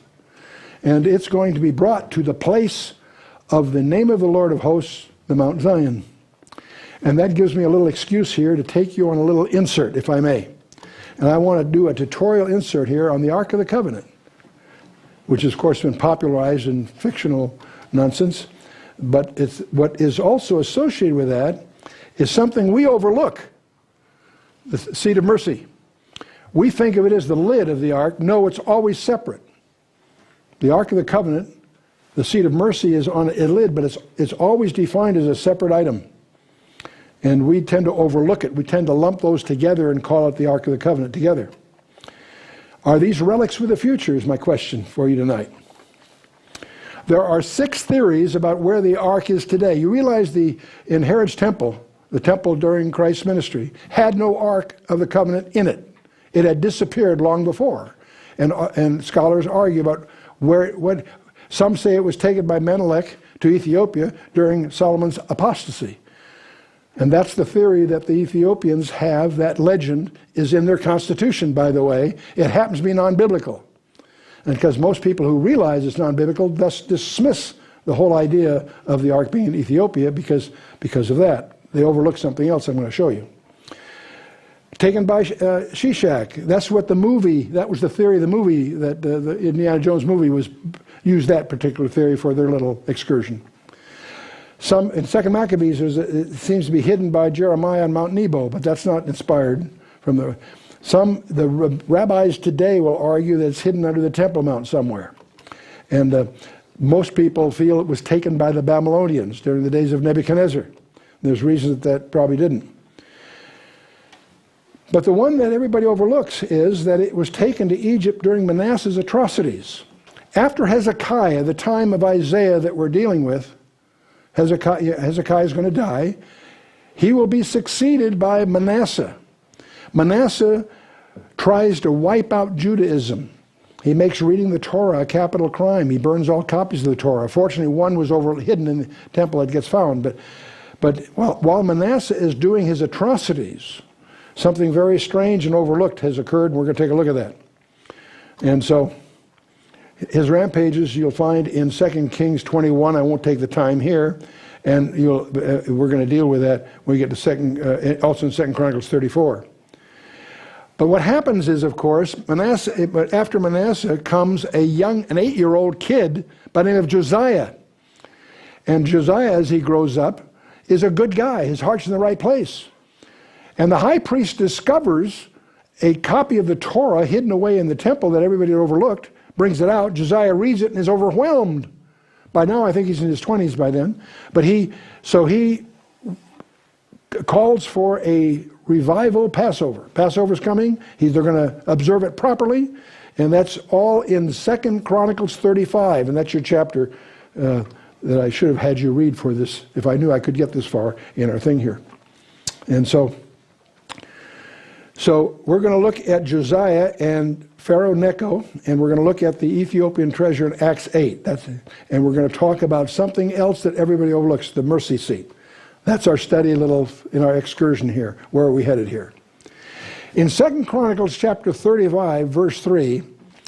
And it's going to be brought to the place of the name of the Lord of hosts, the Mount Zion. And that gives me a little excuse here to take you on a little insert, if I may. And I want to do a tutorial insert here on the Ark of the Covenant, which has, of course, been popularized in fictional nonsense. But what is also associated with that is something we overlook, the seat of mercy. We think of it as the lid of the ark. No, it's always separate. The Ark of the Covenant, the seat of mercy is on a lid, but it's always defined as a separate item. And we tend to overlook it. We tend to lump those together and call it the Ark of the Covenant together. Are these relics for the future, is my question for you tonight. There are 6 theories about where the Ark is today. You realize in Herod's temple, the temple during Christ's ministry, had no Ark of the Covenant in it. It had disappeared long before. And scholars argue about where some say it was taken by Menelik to Ethiopia during Solomon's apostasy. And that's the theory that the Ethiopians have. That legend is in their constitution, by the way. It happens to be non-biblical. And because most people who realize it's non-biblical thus dismiss the whole idea of the ark being in Ethiopia because of that. They overlook something else I'm going to show you. Taken by Shishak. That's what that was the theory of the movie, that the Indiana Jones movie was use that particular theory for their little excursion. Some in 2 Maccabees, it seems to be hidden by Jeremiah on Mount Nebo, but that's not inspired from the. The rabbis today will argue that it's hidden under the Temple Mount somewhere, and most people feel it was taken by the Babylonians during the days of Nebuchadnezzar. There's reasons that probably didn't. But the one that everybody overlooks is that it was taken to Egypt during Manasseh's atrocities. After Hezekiah, the time of Isaiah that we're dealing with, Hezekiah is going to die. He will be succeeded by Manasseh. Manasseh tries to wipe out Judaism. He makes reading the Torah a capital crime. He burns all copies of the Torah. Fortunately, one was hidden in the temple. It gets found. But while Manasseh is doing his atrocities, something very strange and overlooked has occurred, and we're going to take a look at that. And so his rampages you'll find in 2 Kings 21. I won't take the time here, and we're going to deal with that when we get to also in 2 Chronicles 34. But what happens is, of course, after Manasseh comes an 8-year-old kid by the name of Josiah. And Josiah, as he grows up, is a good guy. His heart's in the right place. And the high priest discovers a copy of the Torah hidden away in the temple that everybody had overlooked, brings it out. Josiah reads it and is overwhelmed. By now, I think he's in his 20s by then. But he calls for a revival Passover. Passover's coming. They're going to observe it properly. And that's all in 2 Chronicles 35. And that's your chapter that I should have had you read for this, if I knew I could get this far in our thing here. And so we're going to look at Josiah and Pharaoh Necho, and we're going to look at the Ethiopian treasure in Acts 8. And we're going to talk about something else that everybody overlooks, the mercy seat. That's our study in our excursion here. Where are we headed here? In 2 Chronicles chapter 35, verse 3,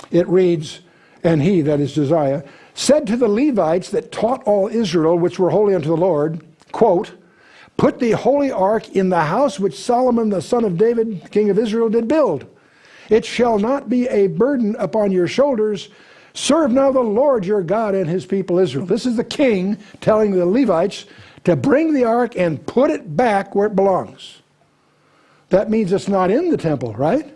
it reads, "And he," that is Josiah, "said to the Levites that taught all Israel, which were holy unto the Lord," quote, "Put the holy ark in the house which Solomon the son of David, king of Israel, did build. It shall not be a burden upon your shoulders. Serve now the Lord your God and his people Israel." This is the king telling the Levites to bring the ark and put it back where it belongs. That means it's not in the temple, right?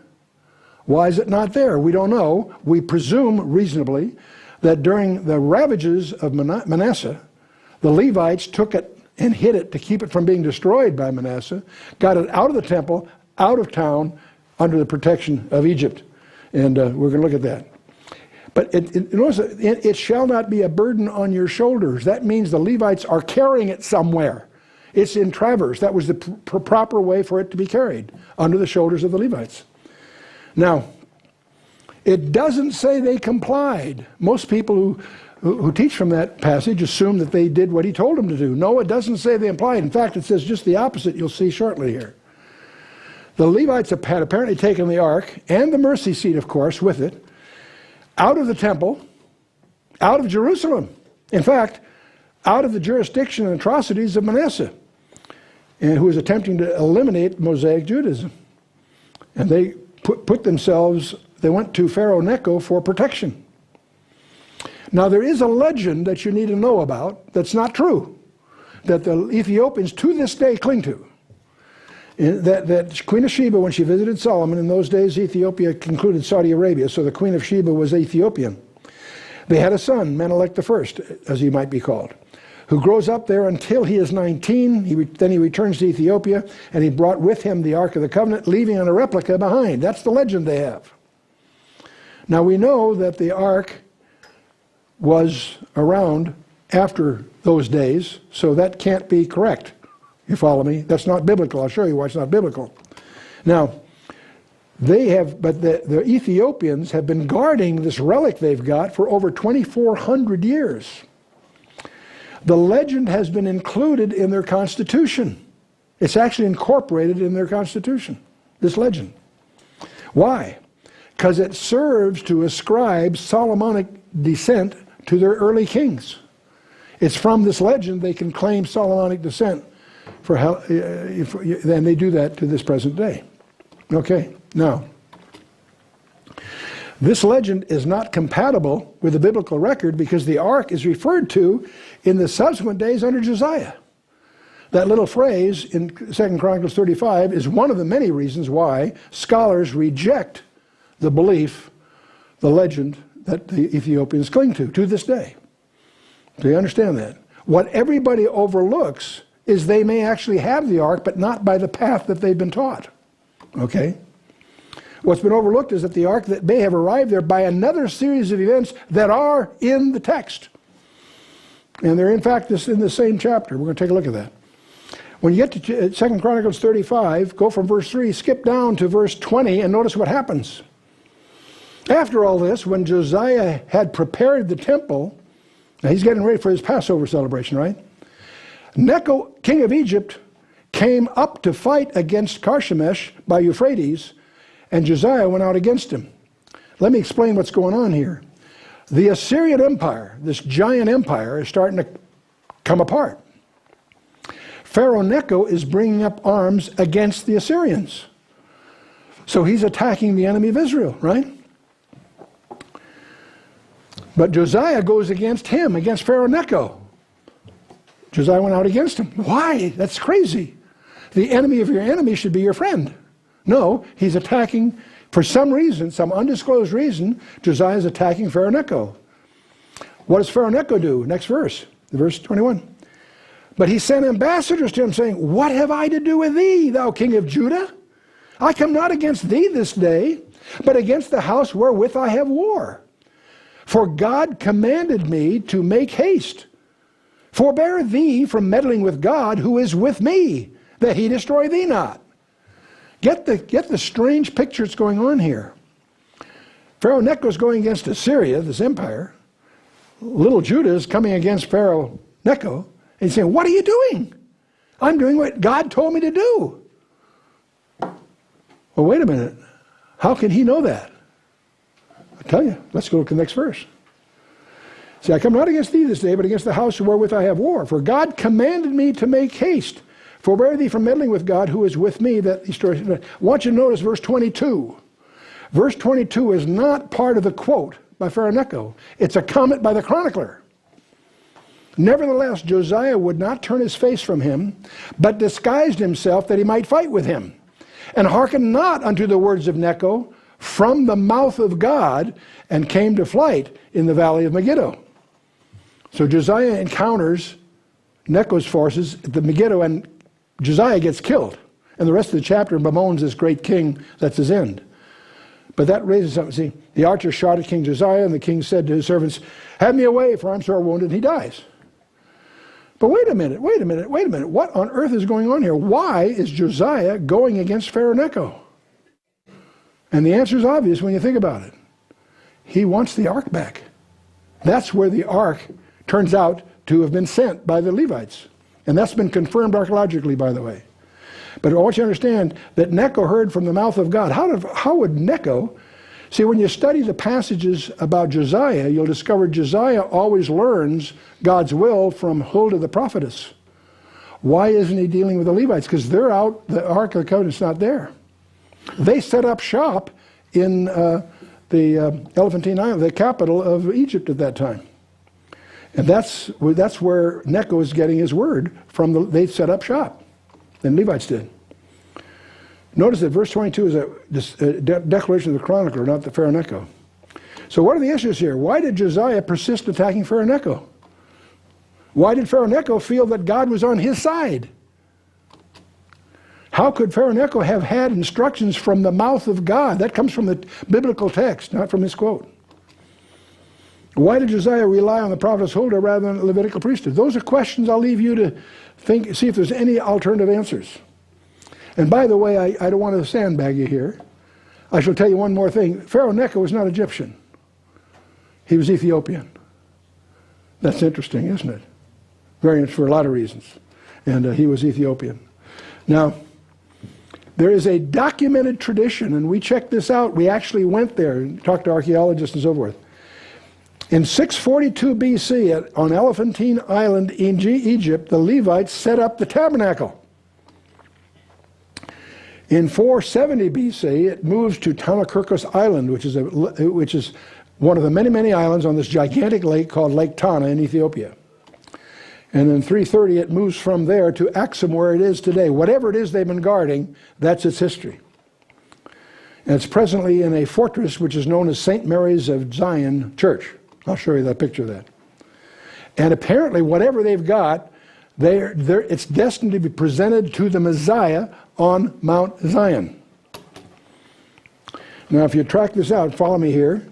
Why is it not there? We don't know. We presume reasonably that during the ravages of Manasseh, the Levites took it and hid it to keep it from being destroyed by Manasseh, got it out of the temple, out of town, under the protection of Egypt. And we're going to look at that. But it shall not be a burden on your shoulders. That means the Levites are carrying it somewhere. It's in traverse. That was the proper way for it to be carried, under the shoulders of the Levites. Now, it doesn't say they complied. Most people who teach from that passage assume that they did what he told them to do. No, it doesn't say they implied. In fact, it says just the opposite. You'll see shortly here. The Levites had apparently taken the ark and the mercy seat, of course, with it, out of the temple, out of Jerusalem. In fact, out of the jurisdiction and atrocities of Manasseh, and who was attempting to eliminate Mosaic Judaism. And they they went to Pharaoh Necho for protection. Now, there is a legend that you need to know about that's not true, that the Ethiopians to this day cling to. That Queen of Sheba, when she visited Solomon, in those days Ethiopia included Saudi Arabia, so the Queen of Sheba was Ethiopian. They had a son, Menelik I, as he might be called, who grows up there until he is 19. Then he returns to Ethiopia, and he brought with him the Ark of the Covenant, leaving a replica behind. That's the legend they have. Now, we know that the Ark was around after those days, so that can't be correct. You follow me? That's not biblical. I'll show you why it's not biblical. Now, the Ethiopians have been guarding this relic they've got for over 2,400 years. The legend has been included in their constitution. It's actually incorporated in their constitution, this legend. Why? Because it serves to ascribe Solomonic descent to their early kings. It's from this legend they can claim Solomonic descent, and they do that to this present day. Okay, now, This legend is not compatible with the biblical record because the ark is referred to in the subsequent days under Josiah. That little phrase in 2 Chronicles 35 is one of the many reasons why scholars reject the belief, the legend that the Ethiopians cling to this day. Do you understand that? What everybody overlooks is they may actually have the ark, but not by the path that they've been taught. Okay? What's been overlooked is that the ark that may have arrived there by another series of events that are in the text. And they're in fact in the same chapter. We're going to take a look at that. When you get to 2 Chronicles 35, go from verse 3, skip down to verse 20, and notice what happens. After all this, when Josiah had prepared the temple, now he's getting ready for his Passover celebration, right? Necho, king of Egypt, came up to fight against Carchemish by Euphrates, and Josiah went out against him. Let me explain what's going on here. The Assyrian Empire, this giant empire, is starting to come apart. Pharaoh Necho is bringing up arms against the Assyrians. So he's attacking the enemy of Israel, right? But Josiah goes against him, against Pharaoh Necho. Josiah went out against him. Why? That's crazy. The enemy of your enemy should be your friend. No, he's attacking, for some reason, some undisclosed reason, Josiah is attacking Pharaoh Necho. What does Pharaoh Necho do? Next verse, verse 21. But he sent ambassadors to him, saying, What have I to do with thee, thou king of Judah? I come not against thee this day, but against the house wherewith I have war. For God commanded me to make haste. Forbear thee from meddling with God, who is with me, that he destroy thee not. Get the strange picture that's going on here. Pharaoh Necho is going against Assyria, this empire. Little Judah is coming against Pharaoh Necho. And he's saying, what are you doing? I'm doing what God told me to do. Well, wait a minute. How can he know that? I'll tell you. Let's go to the next verse. See, I come not against thee this day, but against the house wherewith I have war. For God commanded me to make haste. Forbear thee from meddling with God, who is with me, that destroys. I want you to notice verse 22. Verse 22 is not part of the quote by Pharaoh Necho. It's a comment by the chronicler. Nevertheless, Josiah would not turn his face from him, but disguised himself that he might fight with him, and hearkened not unto the words of Necho from the mouth of God, and came to flight in the valley of Megiddo. So Josiah encounters Necho's forces at the Megiddo, and Josiah gets killed. And the rest of the chapter bemoans this great king. That's his end. But that raises something. See, the archer shot at King Josiah, and the king said to his servants, Have me away, for I'm sore wounded, and he dies. But wait a minute. What on earth is going on here? Why is Josiah going against Pharaoh Necho? And the answer is obvious when you think about it. He wants the ark back. That's where the ark turns out to have been sent by the Levites. And that's been confirmed archaeologically, by the way. But I want you to understand that Necho heard from the mouth of God. How would Necho... See, when you study the passages about Josiah, you'll discover Josiah always learns God's will from Huldah the prophetess. Why isn't he dealing with the Levites? Because they're out, the Ark of the Covenant's not there. They set up shop in the Elephantine Island, the capital of Egypt at that time. And that's where Necho is getting his word from. They set up shop, and Levites did. Notice that verse 22 is a declaration of the chronicler, not the Pharaoh Necho. So what are the issues here? Why did Josiah persist attacking Pharaoh Necho? Why did Pharaoh Necho feel that God was on his side? How could Pharaoh Necho have had instructions from the mouth of God? That comes from the biblical text, not from this quote. Why did Josiah rely on the prophetess Huldah rather than the Levitical priesthood? Those are questions I'll leave you to think, see if there's any alternative answers. And by the way, I don't want to sandbag you here. I shall tell you one more thing. Pharaoh Necho was not Egyptian. He was Ethiopian. That's interesting, isn't it? Very interesting for a lot of reasons. And he was Ethiopian. Now, there is a documented tradition, and we checked this out. We actually went there and talked to archaeologists and so forth. In 642 BC, on Elephantine Island in Egypt, the Levites set up the tabernacle. In 470 BC, it moves to Damascus Island, which is one of the many, many islands on this gigantic lake called Lake Tana in Ethiopia. And in 330, it moves from there to Axum, where it is today. Whatever it is they've been guarding, that's its history. And it's presently in a fortress which is known as St. Mary's of Zion Church. I'll show you that picture of that. And apparently, whatever they've got, it's destined to be presented to the Messiah on Mount Zion. Now, if you track this out, follow me here.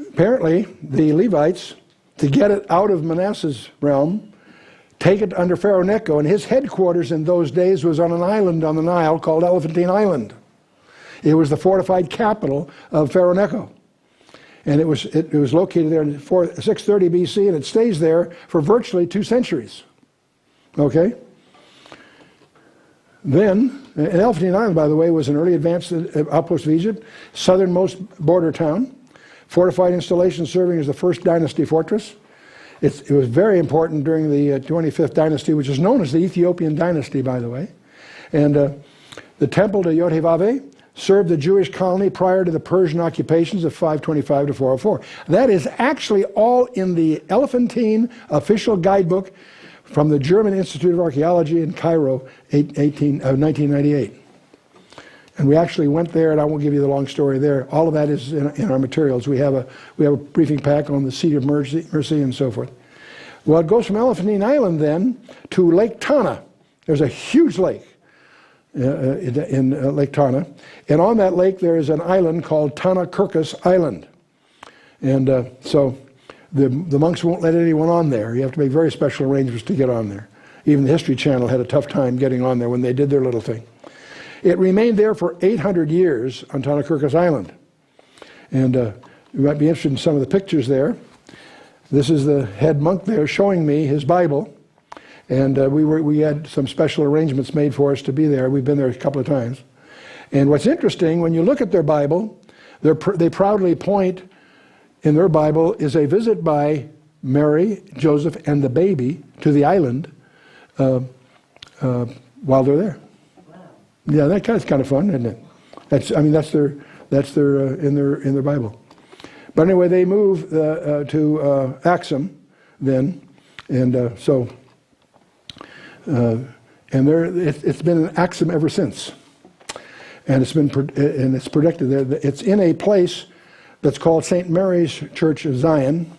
Apparently, the Levites, to get it out of Manasseh's realm, take it under Pharaoh Necho, and his headquarters in those days was on an island on the Nile called Elephantine Island. It was the fortified capital of Pharaoh Necho. And it was located there in 630 BC, and it stays there for virtually 2 centuries. Okay? Then, and Elephantine Island, by the way, was an early advanced outpost of Egypt, southernmost border town, fortified installation serving as the first dynasty fortress. It was very important during the 25th dynasty, which is known as the Ethiopian dynasty, by the way. And the temple to Yod-Heh-Vaveh served the Jewish colony prior to the Persian occupations of 525 to 404. That is actually all in the Elephantine official guidebook from the German Institute of Archaeology in Cairo, 1998. And we actually went there, and I won't give you the long story there. All of that is in our materials. We have a briefing pack on the Seat of Mercy and so forth. Well, it goes from Elephantine Island then to Lake Tana. There's a huge lake in Lake Tana. And on that lake there is an island called Damascus Island. And so the monks won't let anyone on there. You have to make very special arrangements to get on there. Even the History Channel had a tough time getting on there when they did their little thing. It remained there for 800 years on Damascus Island. And you might be interested in some of the pictures there. This is the head monk there showing me his Bible. And we had some special arrangements made for us to be there. We've been there a couple of times. And what's interesting, when you look at their Bible, they proudly point in their Bible is a visit by Mary, Joseph, and the baby to the island while they're there. Wow. Yeah, that's kind of fun, isn't it? That's their in their Bible. But anyway, they move to Axum then, and it's been in Axum ever since, and it's predicted there. It's in a place that's called St. Mary's Church of Zion.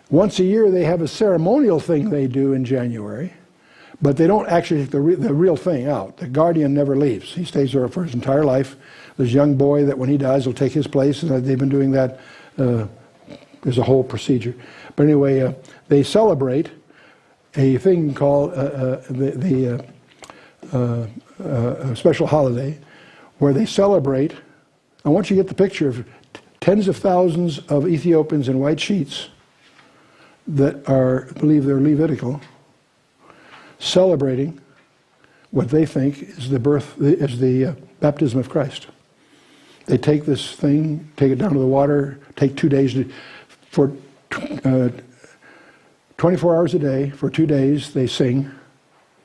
Once a year, they have a ceremonial thing they do in January, but they don't actually take the real thing out. The guardian never leaves. He stays there for his entire life. There's a young boy that when he dies will take his place, and they've been doing that. There's a whole procedure. But anyway, they celebrate a thing called the special holiday, where they celebrate. I want you to get the picture of tens of thousands of Ethiopians in white sheets that believe they're Levitical, celebrating what they think is the baptism of Christ. They take this thing, take it down to the water, take 2 days for 24 hours a day, for 2 days they sing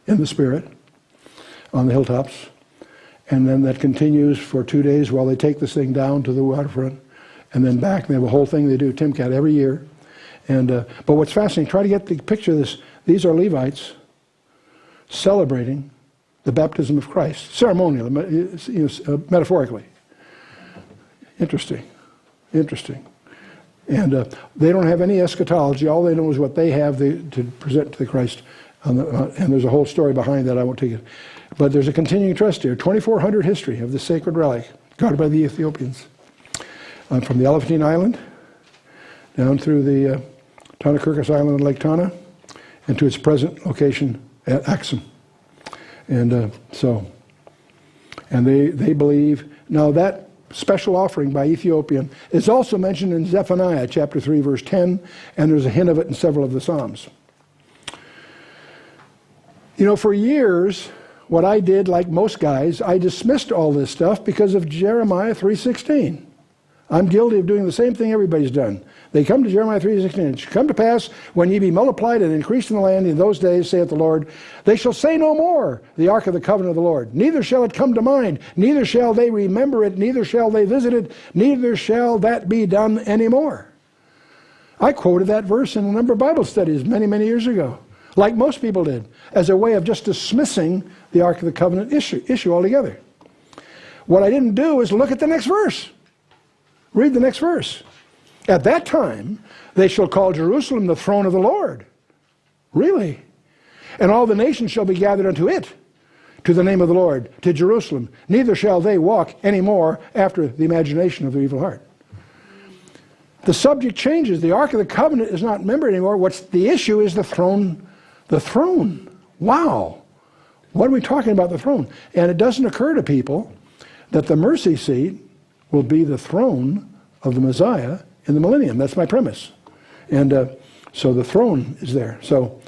in the Spirit on the hilltops, and then that continues for 2 days while they take this thing down to the waterfront and then back. They have a whole thing they do, Timcat, every year. And but what's fascinating, try to get the picture of this. These are Levites celebrating the baptism of Christ, ceremonially, metaphorically. Interesting. And they don't have any eschatology. All they know is what they have to present to the Christ. And there's a whole story behind that. I won't take it. But there's a continuing trust here. 2,400 history of the sacred relic guarded by the Ethiopians. From the Elephantine Island down through the Damascus Island and Lake Tana and to its present location at Axum. And they believe. Now that special offering by Ethiopian is also mentioned in Zephaniah chapter 3 verse 10, and there's a hint of it in several of the Psalms. You know, for years, what I did, like most guys, I dismissed all this stuff because of Jeremiah 3:16. I'm guilty of doing the same thing everybody's done. They come to Jeremiah 3:16. It shall come to pass, when ye be multiplied and increased in the land in those days, saith the Lord, they shall say no more, the ark of the covenant of the Lord. Neither shall it come to mind, neither shall they remember it, neither shall they visit it, neither shall that be done anymore. I quoted that verse in a number of Bible studies many, many years ago, like most people did, as a way of just dismissing the Ark of the Covenant issue altogether. What I didn't do is look at the next verse. Read the next verse. At that time, they shall call Jerusalem the throne of the Lord. Really? And all the nations shall be gathered unto it, to the name of the Lord, to Jerusalem. Neither shall they walk any more after the imagination of their evil heart. The subject changes. The Ark of the Covenant is not remembered anymore. What's the issue is the throne. The throne. Wow. What are we talking about, the throne? And it doesn't occur to people that the mercy seat will be the throne of the Messiah in the millennium. That's my premise. And so the throne is there. So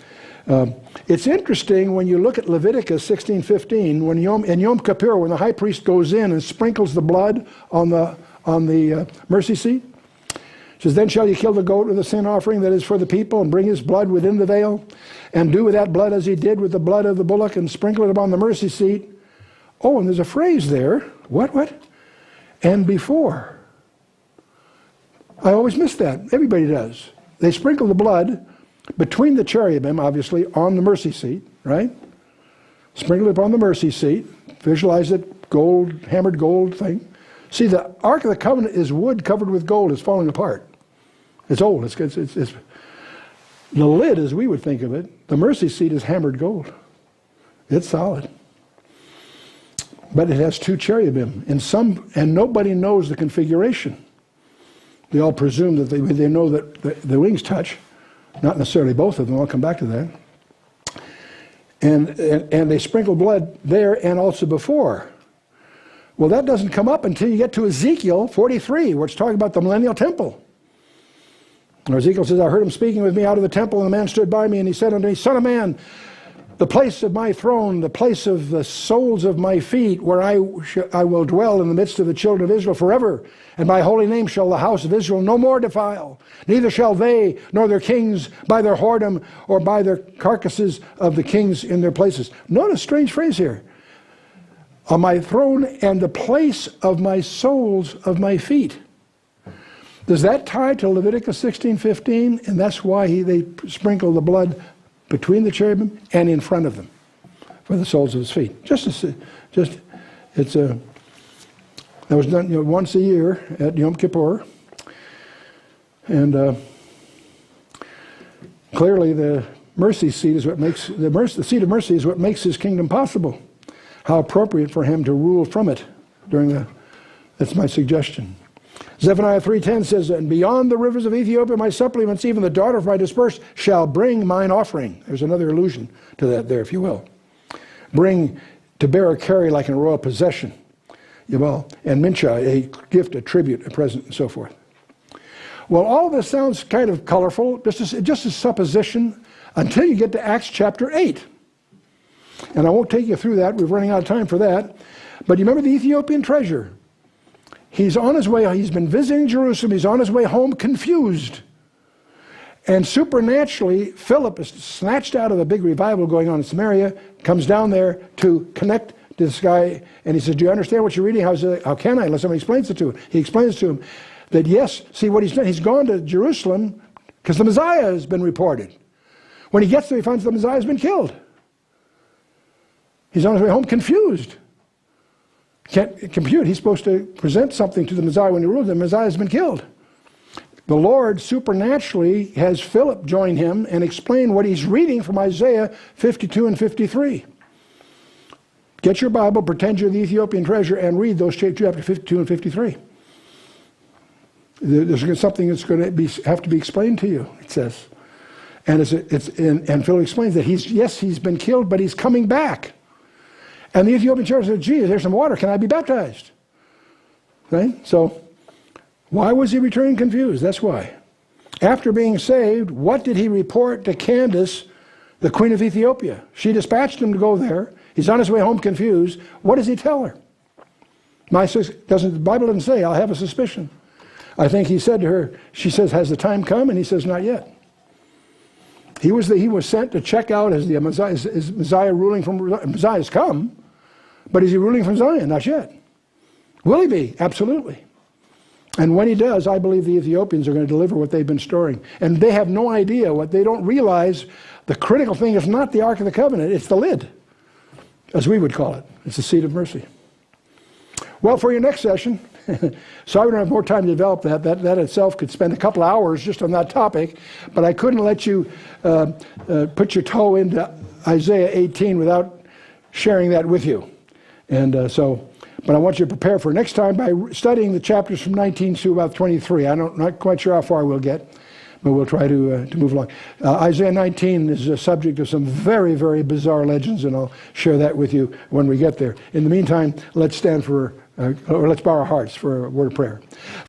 it's interesting when you look at Leviticus 16:15, when in Yom Kippur, when the high priest goes in and sprinkles the blood on the mercy seat. It says, then shall you kill the goat with the sin offering that is for the people, and bring his blood within the veil, and do with that blood as he did with the blood of the bullock, and sprinkle it upon the mercy seat. Oh, and there's a phrase there. What? And before. I always miss that. Everybody does. They sprinkle the blood between the cherubim, obviously, on the mercy seat, right? Sprinkle it upon the mercy seat. Visualize it, gold, hammered gold thing. See, the Ark of the Covenant is wood covered with gold. It's falling apart. It's old. It's the lid, as we would think of it. The mercy seat is hammered gold. It's solid. But it has two cherubim. And nobody knows the configuration. They all presume that they know that the wings touch. Not necessarily both of them. I'll come back to that. And they sprinkle blood there and also before. Well, that doesn't come up until you get to Ezekiel 43, where it's talking about the millennial temple. Where Ezekiel says, I heard him speaking with me out of the temple, and the man stood by me, and he said unto me, Son of man, the place of my throne, the place of the soles of my feet, where I will dwell in the midst of the children of Israel forever. And my holy name shall the house of Israel no more defile. Neither shall they, nor their kings, by their whoredom, or by their carcasses of the kings in their places. Notice a strange phrase here. On my throne and the place of my soles of my feet. Does that tie to Leviticus 16:15? And that's why they sprinkle the blood between the cherubim and in front of them for the soles of his feet. That was done once a year at Yom Kippur. And clearly the mercy seat is what makes the seat of mercy is what makes his kingdom possible. How appropriate for him to rule from it that's my suggestion. Zephaniah 3:10 says, and beyond the rivers of Ethiopia, my supplements, even the daughter of my dispersed, shall bring mine offering. There's another allusion to that there, if you will. Bring to bear or carry like in a royal possession. And mincha, a gift, a tribute, a present, and so forth. Well, all this sounds kind of colorful, just a supposition, until you get to Acts chapter 8. And I won't take you through that. We're running out of time for that. But you remember the Ethiopian treasure? He's on his way. He's been visiting Jerusalem. He's on his way home confused. And supernaturally, Philip is snatched out of a big revival going on in Samaria, comes down there to connect to this guy. And he says, do you understand what you're reading? How can I? Unless somebody explains it to him. He explains to him that, yes, see what he's done. He's gone to Jerusalem because the Messiah has been reported. When he gets there, he finds the Messiah has been killed. He's on his way home confused. Can't compute. He's supposed to present something to the Messiah when he rules. The Messiah has been killed. The Lord supernaturally has Philip join him and explain what he's reading from Isaiah 52 and 53. Get your Bible, pretend you're the Ethiopian treasure, and read those chapter 52 and 53. There's something that's going to have to be explained to you, it says. And Philip explains that he's been killed, but he's coming back. And the Ethiopian treasure said, geez, there's some water. Can I be baptized? Right? So, why was he returning confused? That's why. After being saved, what did he report to Candace, the queen of Ethiopia? She dispatched him to go there. He's on his way home confused. What does he tell her? The Bible doesn't say, I'll have a suspicion. I think he said to her, she says, has the time come? And he says, not yet. He was sent to check out, is Messiah ruling from, Messiah's come, but is he ruling from Zion? Not yet. Will he be? Absolutely. And when he does, I believe the Ethiopians are going to deliver what they've been storing. And they have no idea what they don't realize. The critical thing is not the Ark of the Covenant, it's the lid, as we would call it. It's the seat of mercy. Well, for your next session, so I don't have more time to develop that. That itself could spend a couple hours just on that topic, but I couldn't let you put your toe into Isaiah 18 without sharing that with you. And but I want you to prepare for next time by studying the chapters from 19 to about 23. I'm not quite sure how far we'll get, but we'll try to move along. Isaiah 19 is a subject of some very, very bizarre legends, and I'll share that with you when we get there. In the meantime, let's stand for, or let's bow our hearts for a word of prayer.